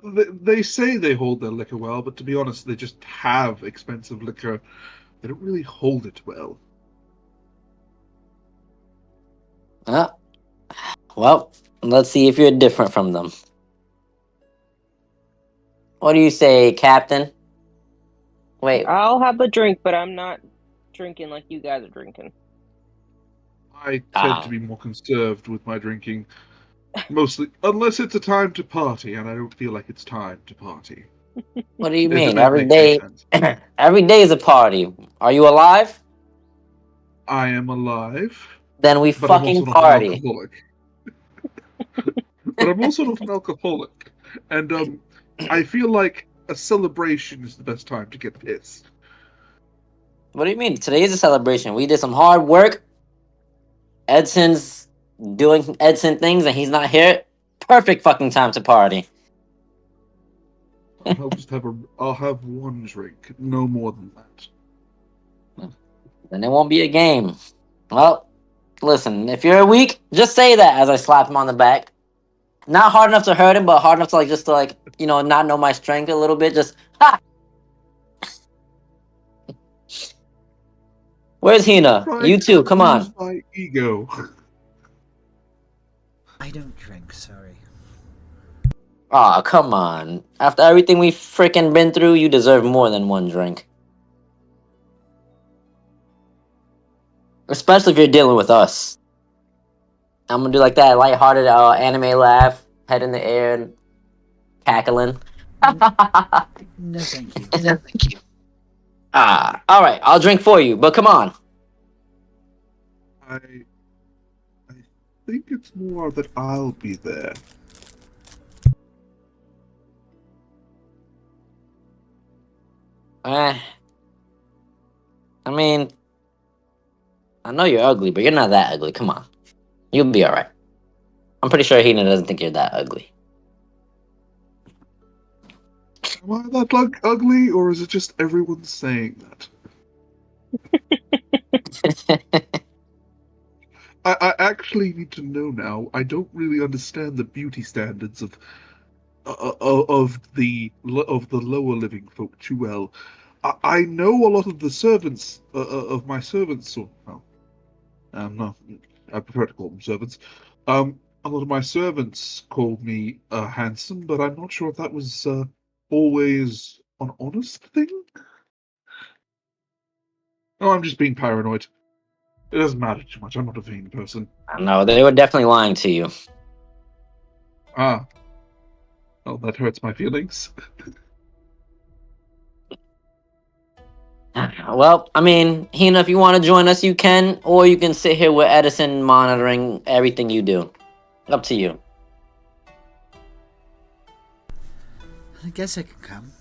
They say they hold their liquor well, but to be honest, they just have expensive liquor. They don't really hold it well. Well, let's see if you're different from them. What do you say, Captain? Wait, I'll have a drink, but I'm not drinking like you guys are drinking. I tend to be more conserved with my drinking. Mostly, unless it's a time to party, and I don't feel like it's time to party. what do you If mean? that Every makes any day, sense. every day is a party. Are you alive? I am alive, Then we but I'm fucking also not an party. alcoholic. But I'm also not an alcoholic, and I feel like a celebration is the best time to get pissed. What do you mean? Today is a celebration. We did some hard work. Edson's doing Edson things, and he's not here. Perfect fucking time to party. I'll have one drink, no more than that. Then it won't be a game. Well, listen, if you're weak, just say that as I slap him on the back. Not hard enough to hurt him, but hard enough to like just to like, you know, not know my strength a little bit. Just ha. Where's Hina? Trying You too. to Come lose on. my ego. I don't drink, sorry. Aw, come on. After everything we freaking been through, you deserve more than one drink. Especially if you're dealing with us. I'm gonna do like that lighthearted anime laugh, head in the air, and cackling. No, thank you. All right. I'll drink for you, but come on. I think it's more that I'll be there. Eh. I mean, I know you're ugly, but you're not that ugly. Come on. You'll be alright. I'm pretty sure Hina doesn't think you're that ugly. Am I that ugly, or is it just everyone saying that? I actually need to know now. I don't really understand the beauty standards of the lower living folk too well. I know a lot of the servants of my servants. Or, well, no, I prefer to call them servants. A lot of my servants called me handsome, but I'm not sure if that was always an honest thing. Oh, I'm just being paranoid. It doesn't matter too much. I'm not a vain person. No, they were definitely lying to you. Ah. Oh, that hurts my feelings. Well, I mean, Hina, if you want to join us, you can, or you can sit here with Edison monitoring everything you do. Up to you. I guess I could come.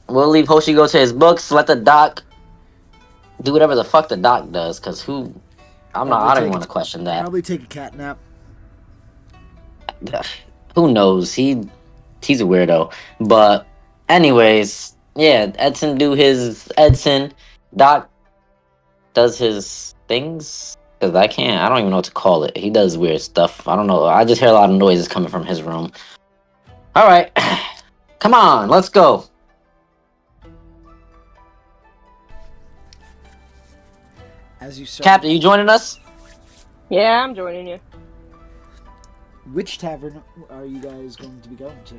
We'll leave Hoshigo to his books. Let the doc do whatever the fuck the doc does. Cause who? I don't even want to question that. Probably take a cat nap. Who knows? He's a weirdo. But anyways, yeah. Edson do his Edson. Doc does his things. Cause I don't even know what to call it. He does weird stuff. I don't know. I just hear a lot of noises coming from his room. All right, come on, let's go. As you start, Captain, you joining us? Yeah, I'm joining you. which tavern are you guys going to be going to?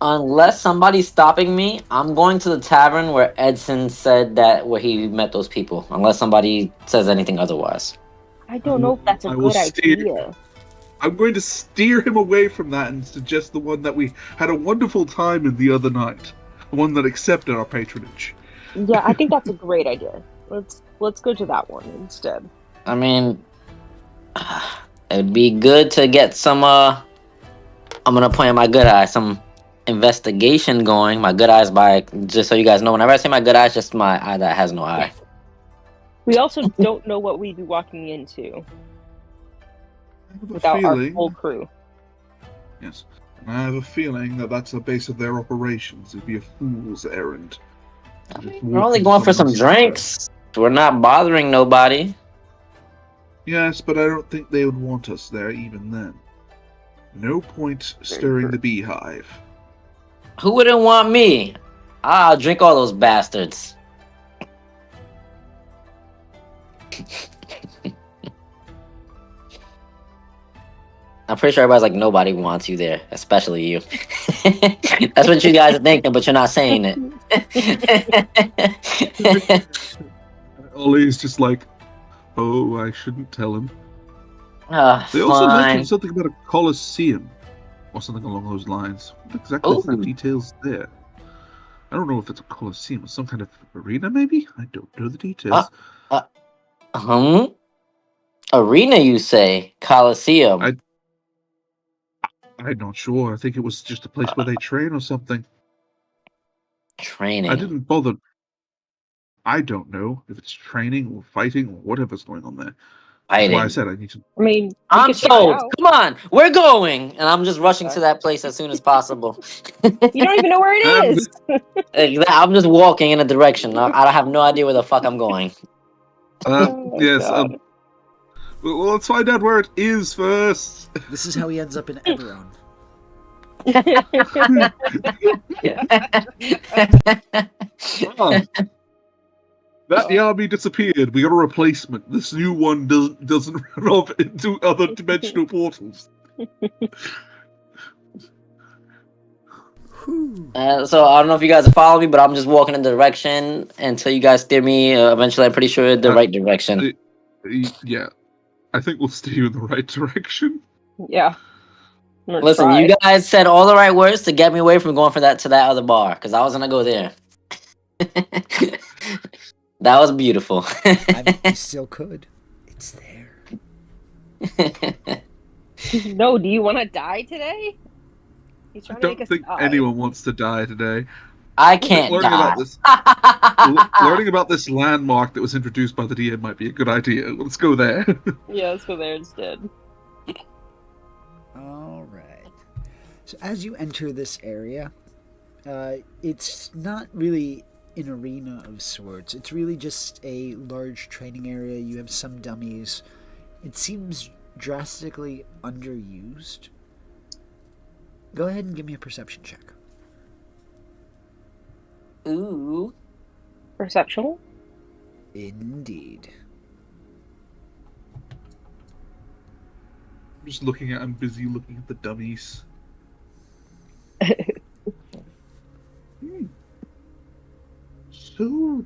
Unless somebody's stopping me, I'm going to the tavern where Edson said that where he met those people. Unless somebody says anything otherwise. I don't know if that's a I will good steer- idea. I'm going to steer him away from that and suggest the one that we had a wonderful time in the other night. The one that accepted our patronage. Yeah, I think that's a great idea. Let's go to that one instead. I mean, it'd be good to get some. I'm gonna point at my good eye, some investigation going. My good eyes, by just so you guys know, whenever I say my good eye, it's just my eye that has no eye. We also don't know what we'd be walking into I have a without our feeling. full crew. Yes. And I have a feeling that that's the base of their operations. It'd be a fool's errand. We're only going for some drinks. We're not bothering nobody. Yes, but I don't think they would want us there even then. No point stirring the beehive. Who wouldn't want me? I'll drink all those bastards. I'm pretty sure everybody's like, nobody wants you there, especially you. That's what you guys are thinking, but you're not saying it. Ollie's just like, oh, I shouldn't tell him. They also Fine. mentioned something about a coliseum, or something along those lines. What exactly is the Ooh. details there? I don't know if it's a coliseum or some kind of arena, maybe? I don't know the details. Arena, you say? Coliseum. I'm not sure. I think it was just a place where they train or something. Training. I didn't bother. I don't know if it's training or fighting or whatever's going on there. That's why I Fighting. said I need to. I mean, we I'm could check it sold. out. Come on, we're going, and I'm just rushing to that place as soon as possible. You don't even know where it is. I'm just walking in a direction. I have no idea where the fuck I'm going. Oh my Yes. God. Well, let's find out where it is first. This is how he ends up in Eberron. Oh, that army disappeared. We got a replacement. This new one doesn't run off into other dimensional portals. So I don't know if you guys follow me, but I'm just walking in the direction until you guys steer me. Eventually, I'm pretty sure the right direction. Yeah, I think we'll steer you in the right direction. Yeah. I'm gonna Listen, try. you guys said all the right words to get me away from going for that to that other bar, because I was gonna go there. That was beautiful. I mean, you still could. It's there. No, do you want to die today? He's I trying to make don't us think die. anyone wants to die today. I can't Learning die. about this, learning about this landmark that was introduced by the DM might be a good idea. Let's go there. Yeah, let's go there instead. All right. So as you enter this area, it's not really an arena of sorts. It's really just a large training area. You have some dummies. It seems drastically underused. Go ahead and give me a perception check. Ooh. Perceptual? Indeed. I'm just looking at. I'm busy looking at the dummies. So,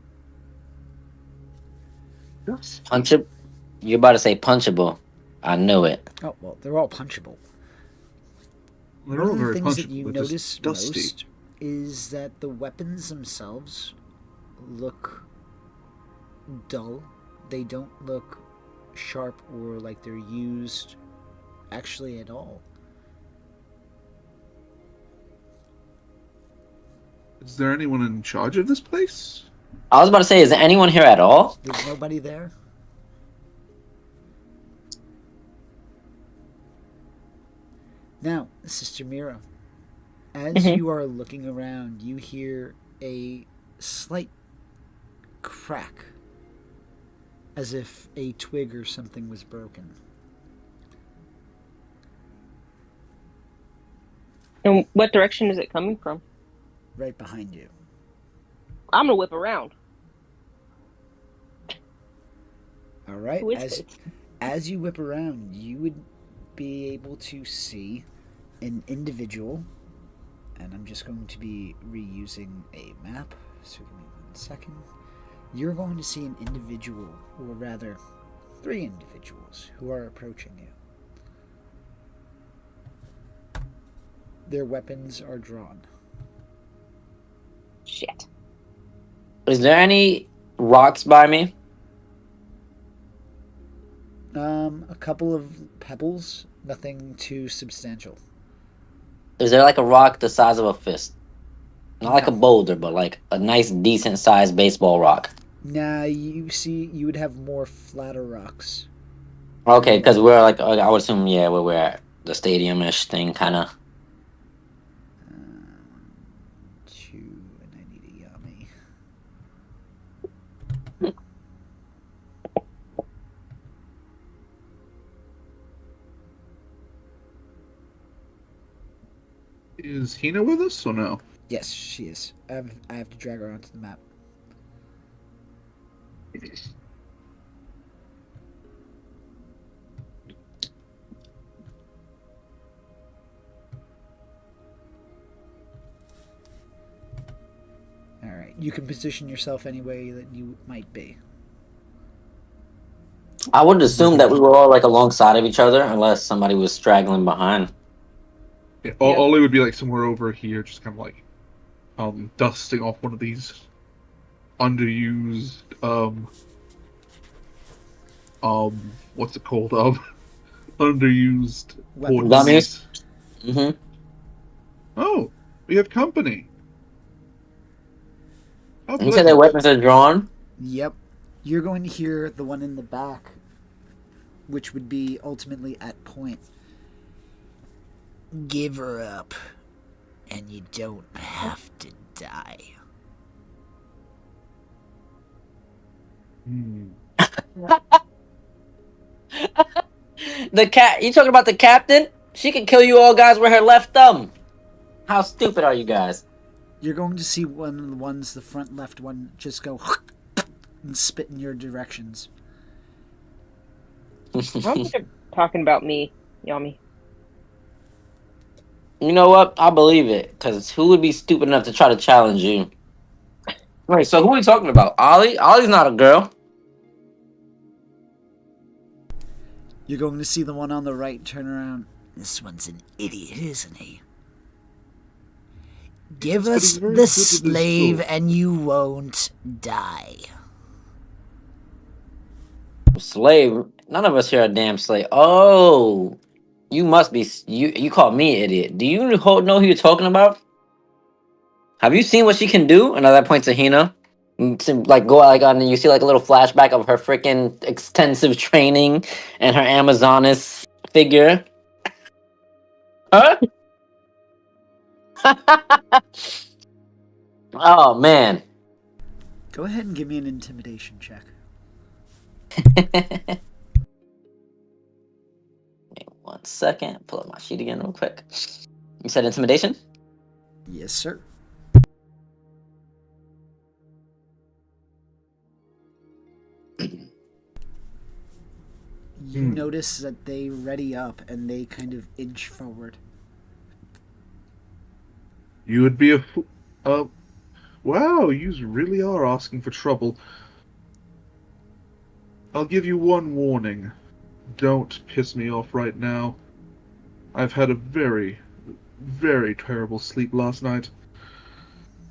that's Punchable. You're about to say punchable. I knew it. Oh, well, they're all punchable. they're One all of the very things that punchable, you but just notice dusty. most is that the weapons themselves look dull. They don't look sharp or like they're used actually at all. Is there anyone in charge of this place? I was about to say, is there anyone here at all? There's nobody there. Now, Sister Mira, as Mhm. you are looking around, you hear a slight crack, as if a twig or something was broken. And what direction is it coming from? Right behind you. I'm gonna whip around. All right. Who is it? As you whip around, you would be able to see an individual, and I'm just going to be reusing a map. So give me 1 second. You're going to see an individual, or rather, 3 individuals who are approaching you. Their weapons are drawn. Shit. Is there any rocks by me? A couple of pebbles, nothing too substantial. Is there like a rock the size of a fist? Not like a No. boulder, but like a nice, decent sized baseball rock. Nah, you see, you would have more flatter rocks. Okay, because we're like, I would assume, yeah, we're at the stadium ish thing, kind of. 2, and I need a yummy. Is Hina with us or no? Yes, she is. I have to drag her onto the map. Alright, you can position yourself any way that you might be. I would assume that we were all like alongside of each other, unless somebody was straggling behind. Yeah, Yeah. Ollie would be like somewhere over here, just kind of like dusting off one of these underused what's it called? Underused Weapons. Dummies? Mm-hmm. Oh, we have company. How You said their pleasant. weapons are drawn. Yep. You're going to hear the one in the back, which would be ultimately at point. Give her up, and you don't have to die. Hmm. The cat. You talking about the captain? She can kill you all guys with her left thumb. How stupid are you guys? You're going to see one of the ones, the front left one, just go and spit in your directions. I don't think they're talking about me, Yami. You know what? I believe it. Because who would be stupid enough to try to challenge you? Wait, so who are we talking about? Ollie? Ollie's not a girl. You're going to see the one on the right turn around. This one's an idiot, isn't he? Give But us he's very the good with his slave sword. and you won't die. Slave. None of us here are damn slave. Oh. You must be. You call me idiot. Do you know who you're talking about? Have you seen what she can do? And at that point to Hina. Like go like on and you see like a little flashback of her freaking extensive training and her Amazonis figure. Huh? Oh man. Go ahead and give me an intimidation check. Wait 1 second. Pull up my sheet again real quick. You said intimidation? Yes, sir. You notice that they ready up and they kind of inch forward. You would be a wow, you really are asking for trouble. I'll give you one warning. Don't piss me off right now. I've had a very, very terrible sleep last night.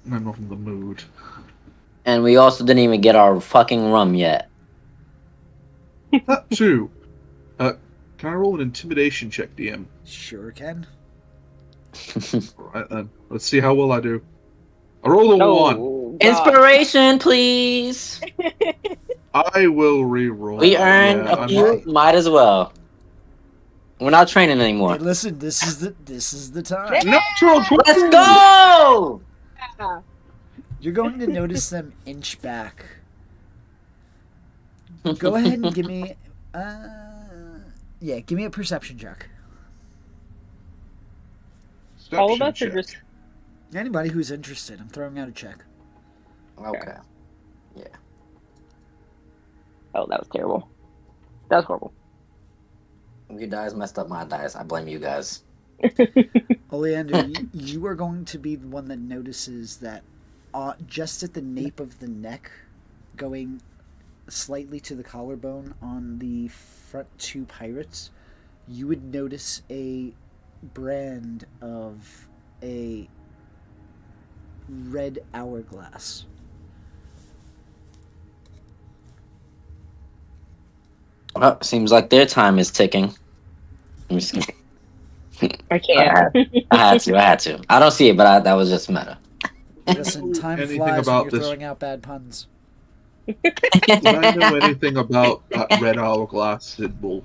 And I'm not in the mood. And we also didn't even get our fucking rum yet. That too. Can I roll an intimidation check, DM? Sure can. Alright then. Let's see how well I do. I rolled a 1. God. Inspiration, please. I will re-roll. We earned a few. Might as well. We're not training Hey, anymore. listen, this is the time. Natural 20! Let's go! You're going to notice them inch back. Go ahead and give me give me a perception check. All of Perception us are check. just. Anybody who's interested, I'm throwing out a check. Okay. Oh, that was terrible. That was horrible. Your dice messed up my dice. I blame you guys. Oleander, you are going to be the one that notices that just at the nape of the neck, going slightly to the collarbone on the front two pirates, you would notice a brand of a red hourglass. Well, seems like their time is ticking. Let me see. I can't. I had to. I don't see it, but that was just meta. Listen, time Anything flies when about you're this? throwing out bad puns. Do I know anything about that red hourglass symbol?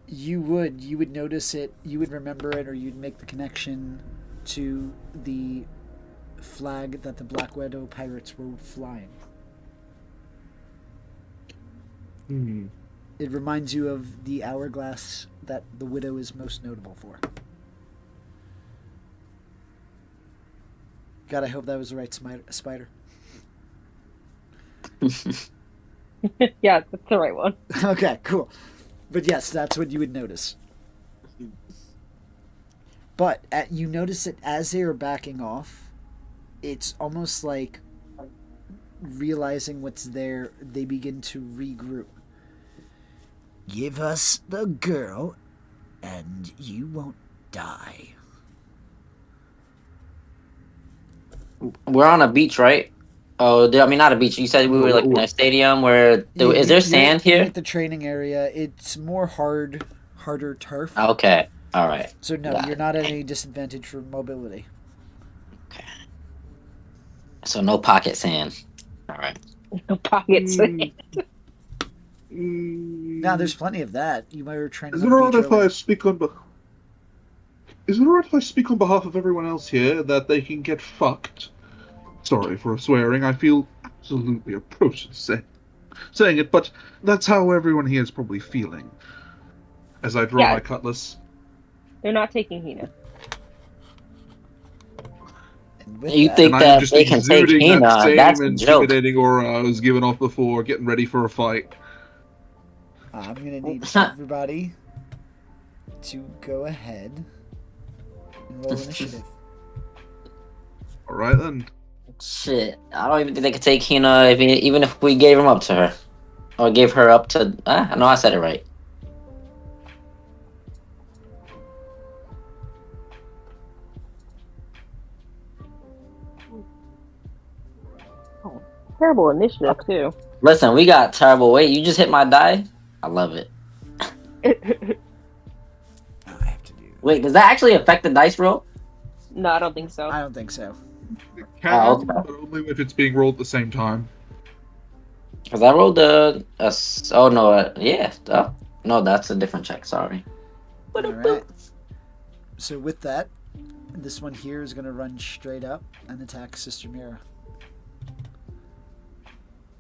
You would notice it, you would remember it, or you'd make the connection to the flag that the Black Widow pirates were flying. It reminds you of the hourglass that the Widow is most notable for. God, I hope that was the right spider. Yeah, that's the right one. Okay, cool. But yes, that's what you would notice. But you notice that as they are backing off, it's almost like realizing what's there, they begin to regroup. Give us the girl, and you won't die. We're on a beach, right? Oh, I mean not a beach. You said we were like in a stadium where is there sand You're here? at the training area. It's more harder turf. Okay, all right. So no, Got you're it. not at any disadvantage for mobility. Okay. So no pocket sand. All right. No pockets. Now there's plenty of that. You might have trained. Is it alright if I speak on Is it alright if I speak on behalf of everyone else here that they can get fucked? Sorry for swearing. I feel absolutely atrocious saying it, but that's how everyone here is probably feeling. As I draw Yeah. my cutlass. They're not taking Hina. With You that, think And I'm that just they can take exuding that Hina? same That's a joke. intimidating aura I was giving off before, getting ready for a fight. I'm gonna need everybody to go ahead and roll initiative. All right then. Shit, I don't even think they could take Hina even if we gave him up to her, or gave her up to. No, I said it right. Terrible initiative too. Listen, we got terrible. Wait, you just hit my die. I love it. Oh, I have to do. Wait, does that actually affect the dice roll? No, I don't think so. I don't think so. It can, okay. but only if it's being rolled at the same time. Because I rolled oh no, yeah. Oh, no, that's a different check. Sorry. All right. So with that, this one here is gonna run straight up and attack Sister Mira.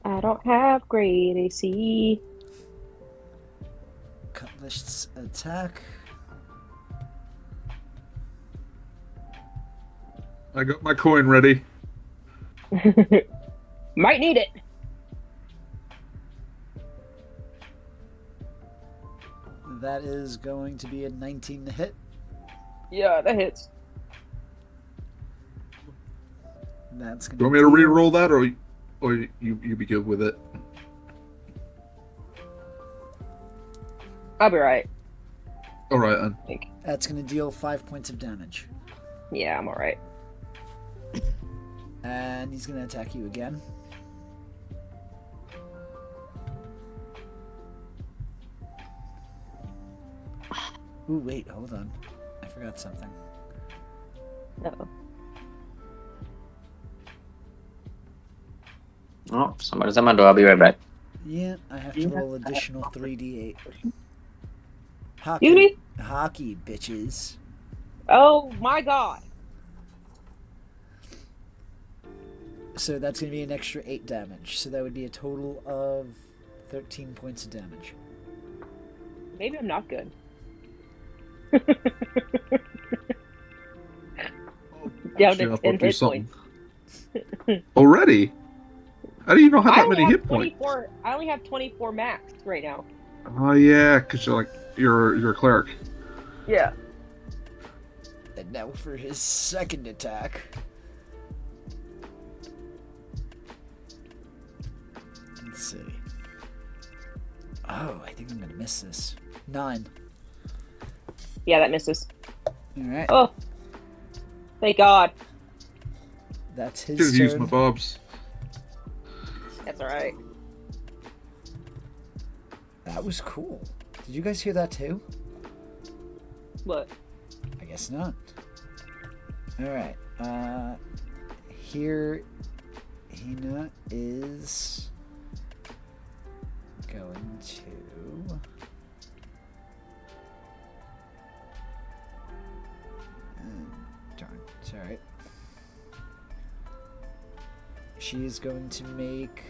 I don't have great AC. Cutlass attack. I got my coin ready. Might need it. That is going to be a 19 to hit. Yeah, that hits. That's gonna. Do you want me to re-roll that, or you be good with it? I'll be right. All right then. That's gonna deal 5 points of damage, Yeah, I'm alright. and he's gonna attack you again. Ooh, wait, hold on. I forgot something. Uh-oh. Oh, somebody's at my door. I'll be right back. Yeah, I have to roll additional 3d8. Beauty? Hockey, bitches. Oh my god. So that's going to be an extra 8 damage. So that would be a total of 13 points of damage. Maybe I'm not good. Down Actually, to I'll 10 do hit something. points. Already? How do you not have I that only many have hit points? 24. I only have 24 max right now. Oh yeah, because you're a cleric. Yeah. And now for his second attack. Let's see. Oh, I think I'm going to miss this. 9. Yeah, that misses. Alright, Oh. Thank God. that's Should have his used my turn. bobs. That's alright. That was cool. Did you guys hear that too? What? I guess not. Alright, here Hina is going to... Darn, it's alright. She is going to make...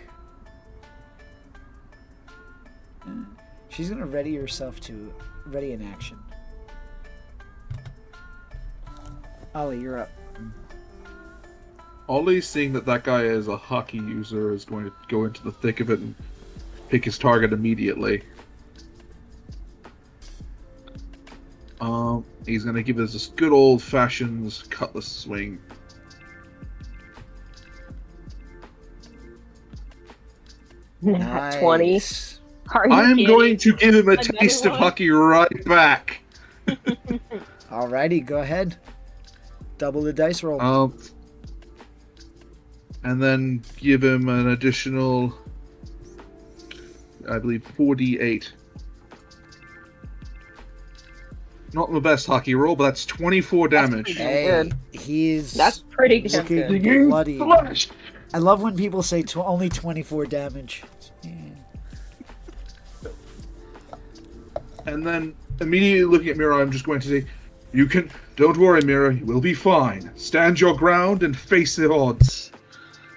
She's going to ready herself to... Ready in action. Ollie, you're up. Ollie, seeing that guy is a hockey user, is going to go into the thick of it and pick his target immediately. He's going to give us this good old-fashioned cutlass swing. Nice. 20. Are you I'm kidding? going to give him a Another taste of one? hockey right back. Alrighty, go ahead. Double the dice roll. And then give him an additional, I believe, 4d8. Not the best hockey roll, but that's 24 damage. pretty Hey, good. he's That's pretty damn looking good. bloody. Flush! I love when people say only 24 damage. Yeah. And then immediately looking at Mira, I'm just going to say, don't worry, Mira, you will be fine. Stand your ground and face the odds.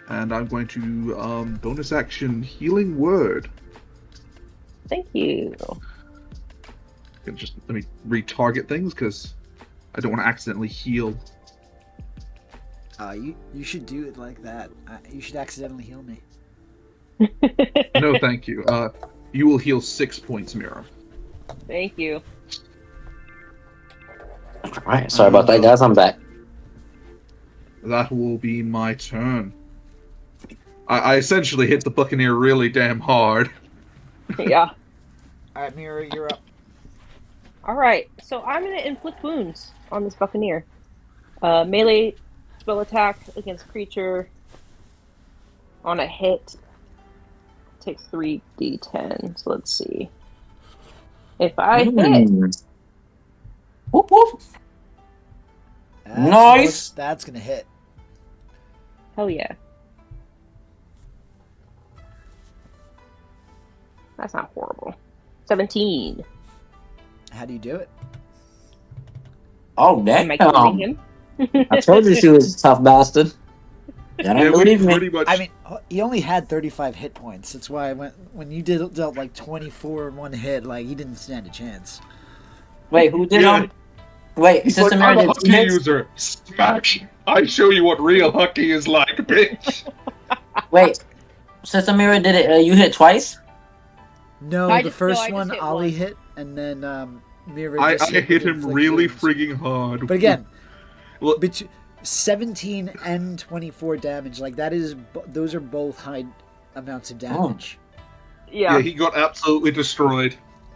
And I'm going to bonus action Healing Word. Thank you. Just let me retarget things because I don't want to accidentally heal. You should do it like that. You should accidentally heal me. No, thank you. You will heal 6 points, Mira. Thank you. Alright, sorry about that, guys. I'm back. That will be my turn. I essentially hit the Buccaneer really damn hard. Yeah. All right, Mira, you're up. All right. So I'm gonna inflict wounds on this Buccaneer. Melee spell attack against creature. On a hit, takes 3d10. So let's see. If I hit, Whoop, whoop. Nice. That's gonna hit. hell yeah. That's not horrible. 17. How do you do it? Oh, Am I killing him? I told you she was a tough bastard. Y'all don't believe me. pretty much. I mean, he only had 35 hit points. That's why when you dealt like 24 in one hit, like he didn't stand a chance. Wait, who did Yeah. Wait, He's Sister like, I'm Mary a did 2 hockey hits? user. Smack! I show you what real hockey is like, bitch. Wait, Sister Mira did it. You hit twice? No, I the just first hit one Ollie once. hit, and then Mira I just hit with him inflict really wounds. frigging hard. But again, Look, 17 and 24 damage, like that is, those are both high amounts of damage. Yeah. yeah, he got absolutely destroyed.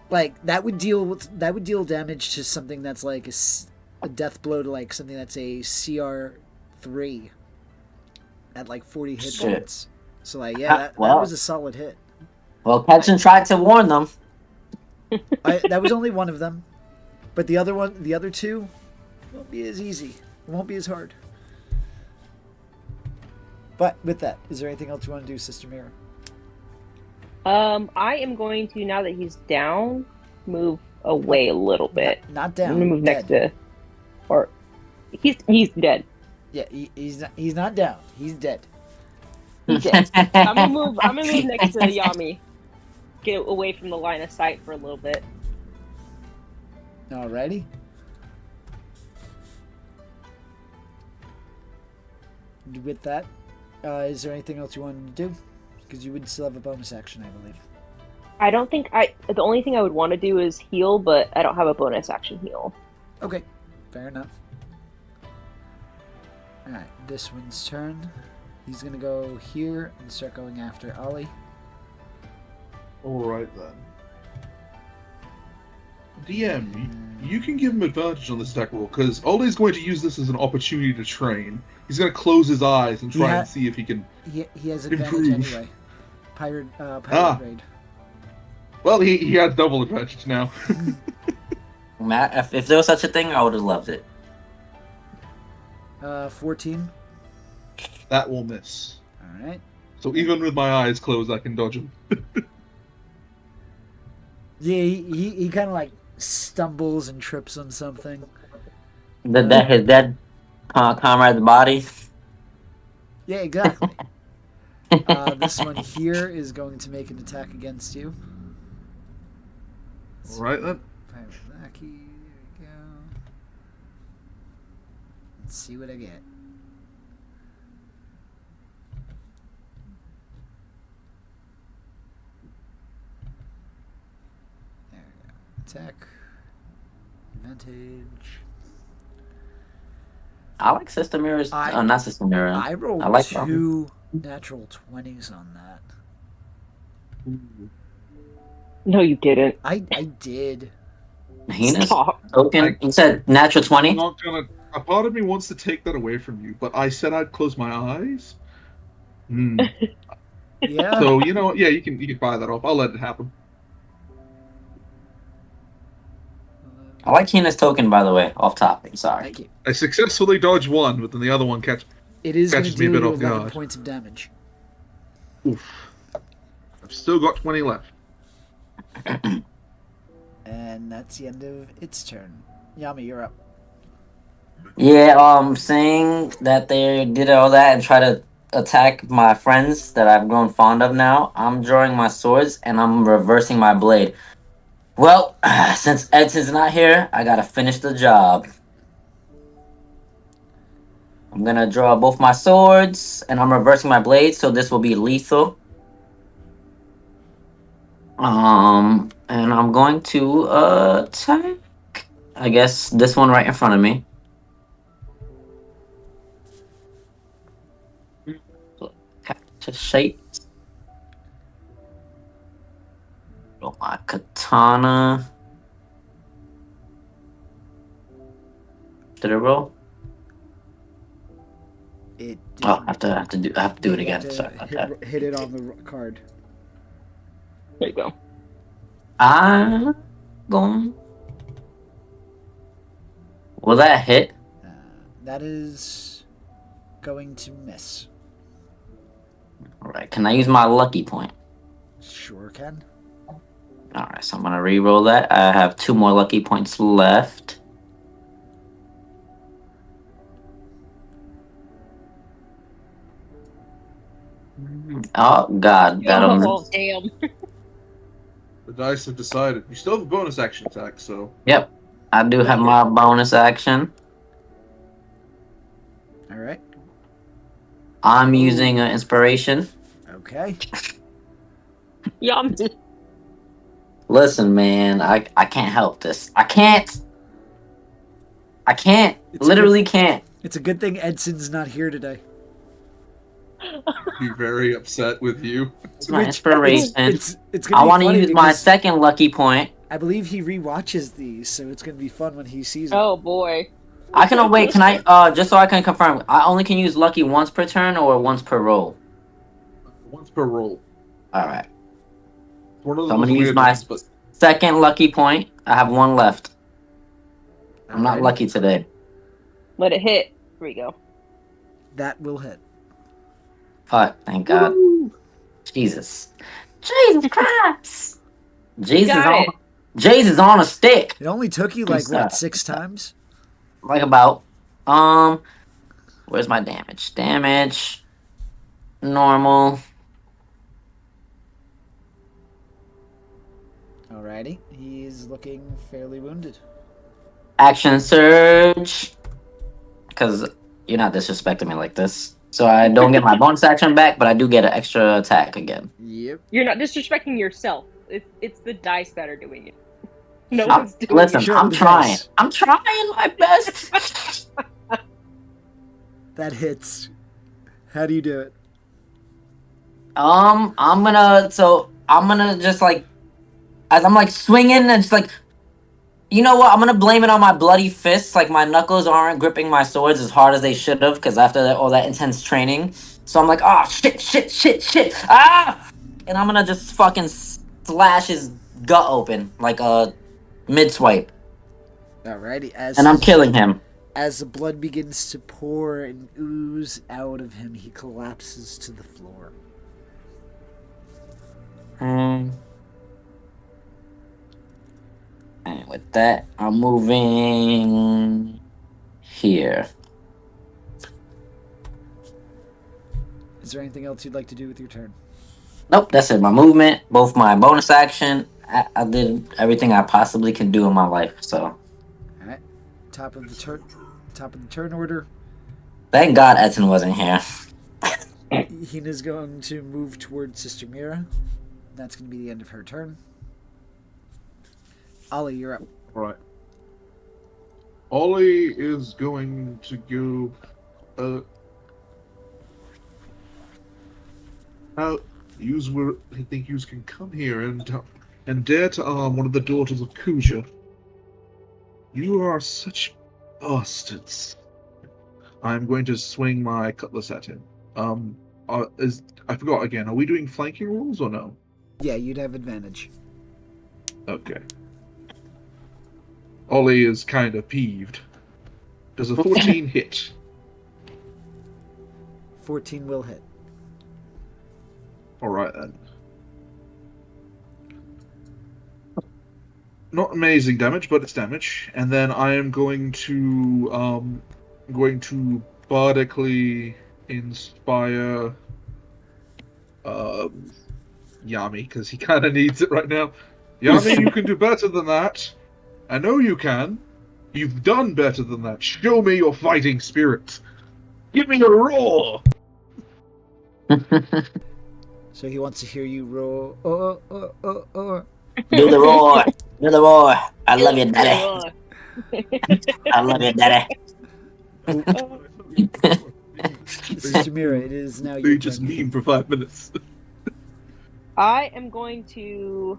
Like that would deal damage to something that's like a death blow to like something that's a CR3 at like 40 hit Shit. points. So like yeah, that Wow. was a solid hit. Well, Ketchin tried to warn them. That was only one of them, but the other two won't be as easy. It won't be as hard. But with that, is there anything else you want to do, Sister Mira? I am going to, now that he's down, move away a little bit. Not I'm down. gonna move next dead. to, or he's dead. Yeah, he's not down. He's dead. He's dead. I'm gonna move next to Yami. Get away from the line of sight for a little bit. Alrighty. With that, is there anything else you wanted to do? Because you would still have a bonus action, I believe. I don't think the only thing I would want to do is heal, but I don't have a bonus action heal. Okay, fair enough. Alright, this one's turn. He's gonna go here and start going after Ollie. Alright then. DM, you can give him advantage on this attack roll, because Ollie's going to use this as an opportunity to train. He's going to close his eyes and try and see if he can... He has advantage Improve. anyway. Pirate raid. Well, he has double advantage now. Matt, if there was such a thing, I would have loved it. 14. That will miss. Alright. So even with my eyes closed, I can dodge him. Yeah, he kind of like stumbles and trips on something. His dead comrade's body. Yeah, exactly. This one here is going to make an attack against you. Alright then. Pirate Lackey, there we go. Let's see what I get. There we go. Attack. Advantage. I like Sister Mira's. Not Sister Mira. I rolled I like two natural 20s on that. No, you didn't. I did. Heinous Stop. token. You said natural 20. I'm not gonna... A part of me wants to take that away from you, but I said I'd close my eyes. Hmm. Yeah. So, you know what? Yeah, you can buy that off. I'll let it happen. I like Heinous token, by the way. Off topic. Sorry. Thank you. I successfully dodged one, but then the other one It is going to catches me a deal bit you off 11 guard. points of damage. Oof. I've still got 20 left. And that's the end of its turn. Yami, you're up. Yeah, saying that they did all that and try to attack my friends that I've grown fond of now, I'm drawing my swords and I'm reversing my blade. Well, since Edson's not here, I gotta finish the job. I'm gonna draw both my swords, and I'm reversing my blades, so this will be lethal. And I'm going to attack. I guess this one right in front of me. Cactus shape. Roll my katana. Did it roll? It Oh, I have to do it you have again. to Sorry about that. hit it on the card. There you go. I'm going. Will that hit? That is going to miss. All right. Can I use my lucky point? Sure can. All right. So I'm gonna re-roll that. I have 2 more lucky points left. Oh God, that'll Oh, miss. damn. The dice have decided. You still have a bonus action attack, so Yep, I do have my bonus action. All right. I'm using an inspiration. Okay. Yum. Listen, man, I can't help this. I can't. It's Literally can't. It's a good thing Edson's not here today. be very upset with you. It's my Which- inspiration. It's gonna I be want to funny use my because second lucky point. I believe he rewatches these, so it's gonna be fun when he sees it. Oh, boy. I can wait. Can I? Just so I can confirm, I only can use lucky once per turn or once per roll. Once per roll. All right. One of So I'm those gonna use weird my ones, but second lucky point. I have 1 left. I'm not Alrighty. lucky today. Let it hit. Here we go. That will hit. Fuck. Thank God. Jesus. Jesus Christ. Jesus got on. it. Jesus on a stick. It only took you like what 6 times? Like about. Where's my damage? Damage. Normal. Alrighty. He's looking fairly wounded. Action surge. Because you're not disrespecting me like this. So I don't get my bonus action back, but I do get an extra attack again. Yep. You're not disrespecting yourself. It's the dice that are doing it. No I'm- one's doing Listen, it. Show I'm the trying. dice. I'm trying my best. That hits. How do you do it? I'm gonna just like, as I'm like swinging and just like, you know what? I'm gonna blame it on my bloody fists. Like my knuckles aren't gripping my swords as hard as they should have, because after all that intense training. So I'm like, oh shit, ah! And I'm gonna just fucking slash his gut open like a mid swipe, Alrighty. and I'm killing him. As the blood begins to pour and ooze out of him, he collapses to the floor. And with that, I'm moving here. Is there anything else you'd like to do with your turn? Nope, that's it. My movement, both my bonus action. I did everything I possibly can do in my life. So Alright. Top of the turn order. thank God Edson wasn't here. Hina's going to move towards Sister Mira. That's going to be the end of her turn. Ollie, you're up. Alright. Ollie is going to go how yous were I think yous can come here and dare to arm one of the daughters of Kuja. You are such bastards. I'm going to swing my cutlass at him. I forgot again, are we doing flanking rules or no? Yeah, you'd have advantage. Okay. Ollie is kind of peeved. Does a 14 hit? 14 will hit. Alright then. Not amazing damage, but it's damage. And then I am going to bardically inspire Yami, because he kinda needs it right now. Yami, you can do better than that. I know you can. You've done better than that. Show me your fighting spirit. Give me a roar! So he wants to hear you roar. Oh. Do the roar. Do the roar. I love you, daddy. I love you, daddy. Mr. Mira, it is now They your just turn. meme for 5 minutes. I am going to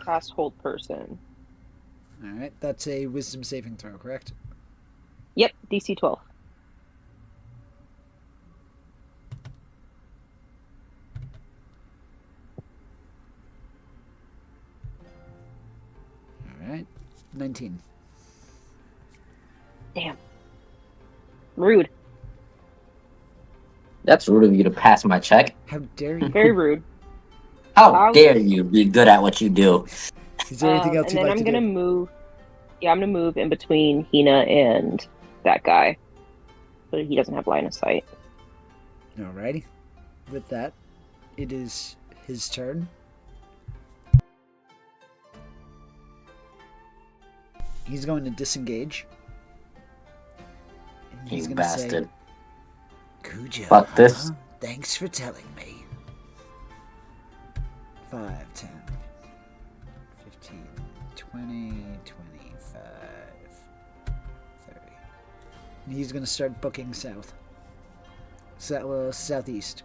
cast Hold Person. All right, that's a wisdom saving throw, correct? Yep, DC 12. All right, 19. Damn. Rude. That's rude of you to pass my check. How dare you? Very rude. How dare you be good at what you do? Is there anything else And you'd then like I'm to gonna do? move. Yeah, I'm gonna move in between Hina and that guy, so he doesn't have line of sight. Alrighty. With that, it is his turn. He's going to disengage. And he's You gonna bastard. say, Kuja, Fuck this. huh? Thanks for telling me. 5, 10, 15, 20, 25, 30. And he's going to start booking south. Southeast.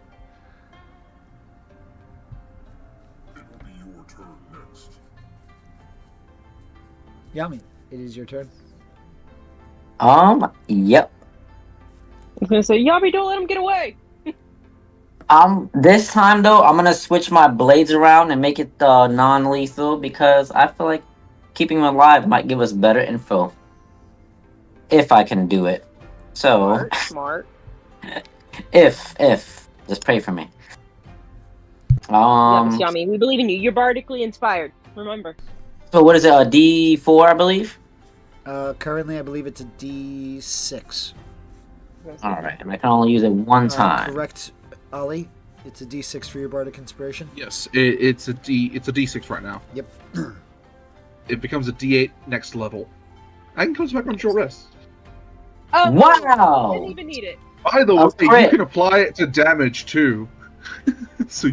It will be your turn next. Yami, it is your turn. Yep. I'm gonna say, Yami, don't let him get away. This time though, I'm gonna switch my blades around and make it non-lethal because I feel like keeping him alive might give us better info. If I can do it. So, Smart. if, just pray for me. Yes, Yami, we believe in you. You're bardically inspired. Remember. So what is it? A D4, I believe. Currently, I believe it's a D6. All right, and I can only use it one time. Correct, Ollie. It's a D6 for your bardic inspiration. Yes, it's a D6 right now. Yep. It becomes a D8 next level. I can come back on short rest. Oh, Wow! Didn't even need it. By the A way, you crit. can apply it to damage too. So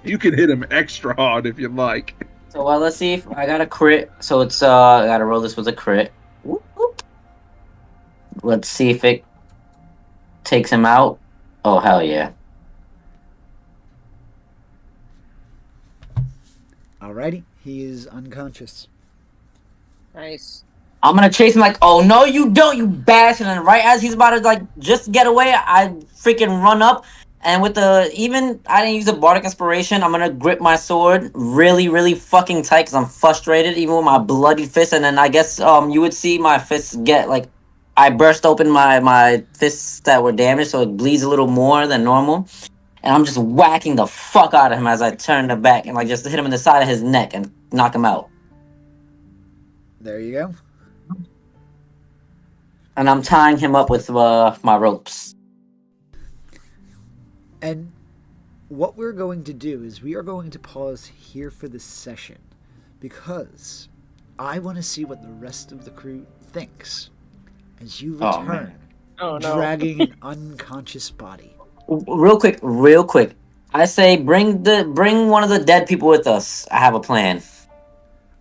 you can hit him extra hard if you like. So let's see if I got a crit. So it's I gotta roll this with a crit. Whoop, whoop. Let's see if it takes him out. Oh hell yeah! Alrighty, he is unconscious. Nice. I'm gonna chase him like, oh no you don't, you bastard! And right as he's about to like just get away, I freaking run up. And with I didn't use a bardic inspiration. I'm gonna grip my sword really, really fucking tight because I'm frustrated, even with my bloody fist. And then I guess you would see my fists get like, I burst open my fists that were damaged, so it bleeds a little more than normal. And I'm just whacking the fuck out of him as I turn the back and like just hit him in the side of his neck and knock him out. There you go. And I'm tying him up with my ropes. And what we're going to do is we are going to pause here for this session because I want to see what the rest of the crew thinks as you Oh, return, man. Oh no. dragging an unconscious body. Real quick. I say bring one of the dead people with us. I have a plan.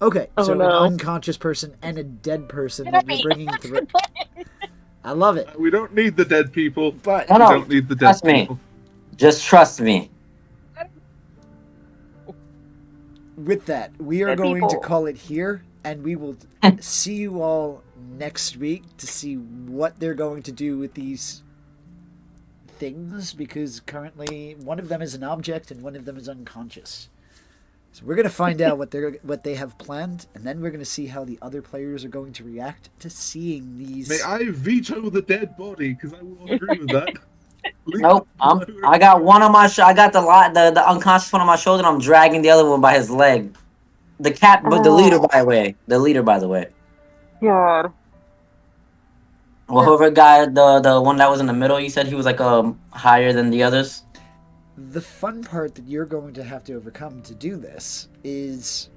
Okay, Oh, so no. an unconscious person and a dead person that you're bringing through. I love it. We don't need the dead people. But No, We no. don't need the dead Trust me. people. Just trust me. with that, we are Dead going to people. call it here, and we will see you all next week to see what they're going to do with these things, because currently one of them is an object and one of them is unconscious. So we're going to find out what they have planned, and then we're going to see how the other players are going to react to seeing these. May I veto the dead body? Because I will agree with that. Nope. I got one on my I got the unconscious one on my shoulder. And I'm dragging the other one by his leg. The cat, but the leader, by the way. The leader, by the way. God. Well, whoever guy, the one that was in the middle, you said he was like higher than the others. The fun part that you're going to have to overcome to do this is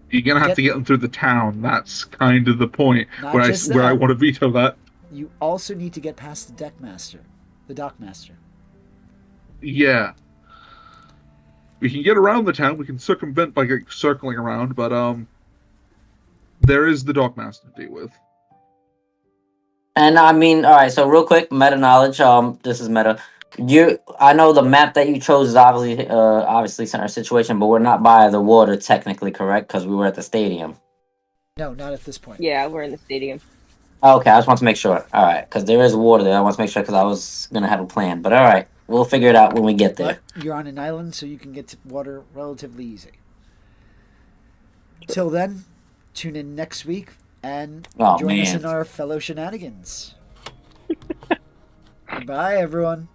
You're gonna have to get them through the town. That's kind of the point Not where just I that. want to veto that. you also need to get past the dockmaster. Yeah. We can get around the town. We can circumvent by circling around, but there is the Dockmaster to deal with. And I mean, all right. So real quick, meta knowledge. This is meta. I know the map that you chose is obviously center situation, but we're not by the water technically, correct? Because we were at the stadium. No, not at this point. Yeah, we're in the stadium. Okay, I just want to make sure. All right, because there is water there. I want to make sure because I was gonna have a plan. But all right, we'll figure it out when we get there. But you're on an island, so you can get to water relatively easy. Till then, tune in next week and Oh, join us man. in our fellow shenanigans. Bye, everyone.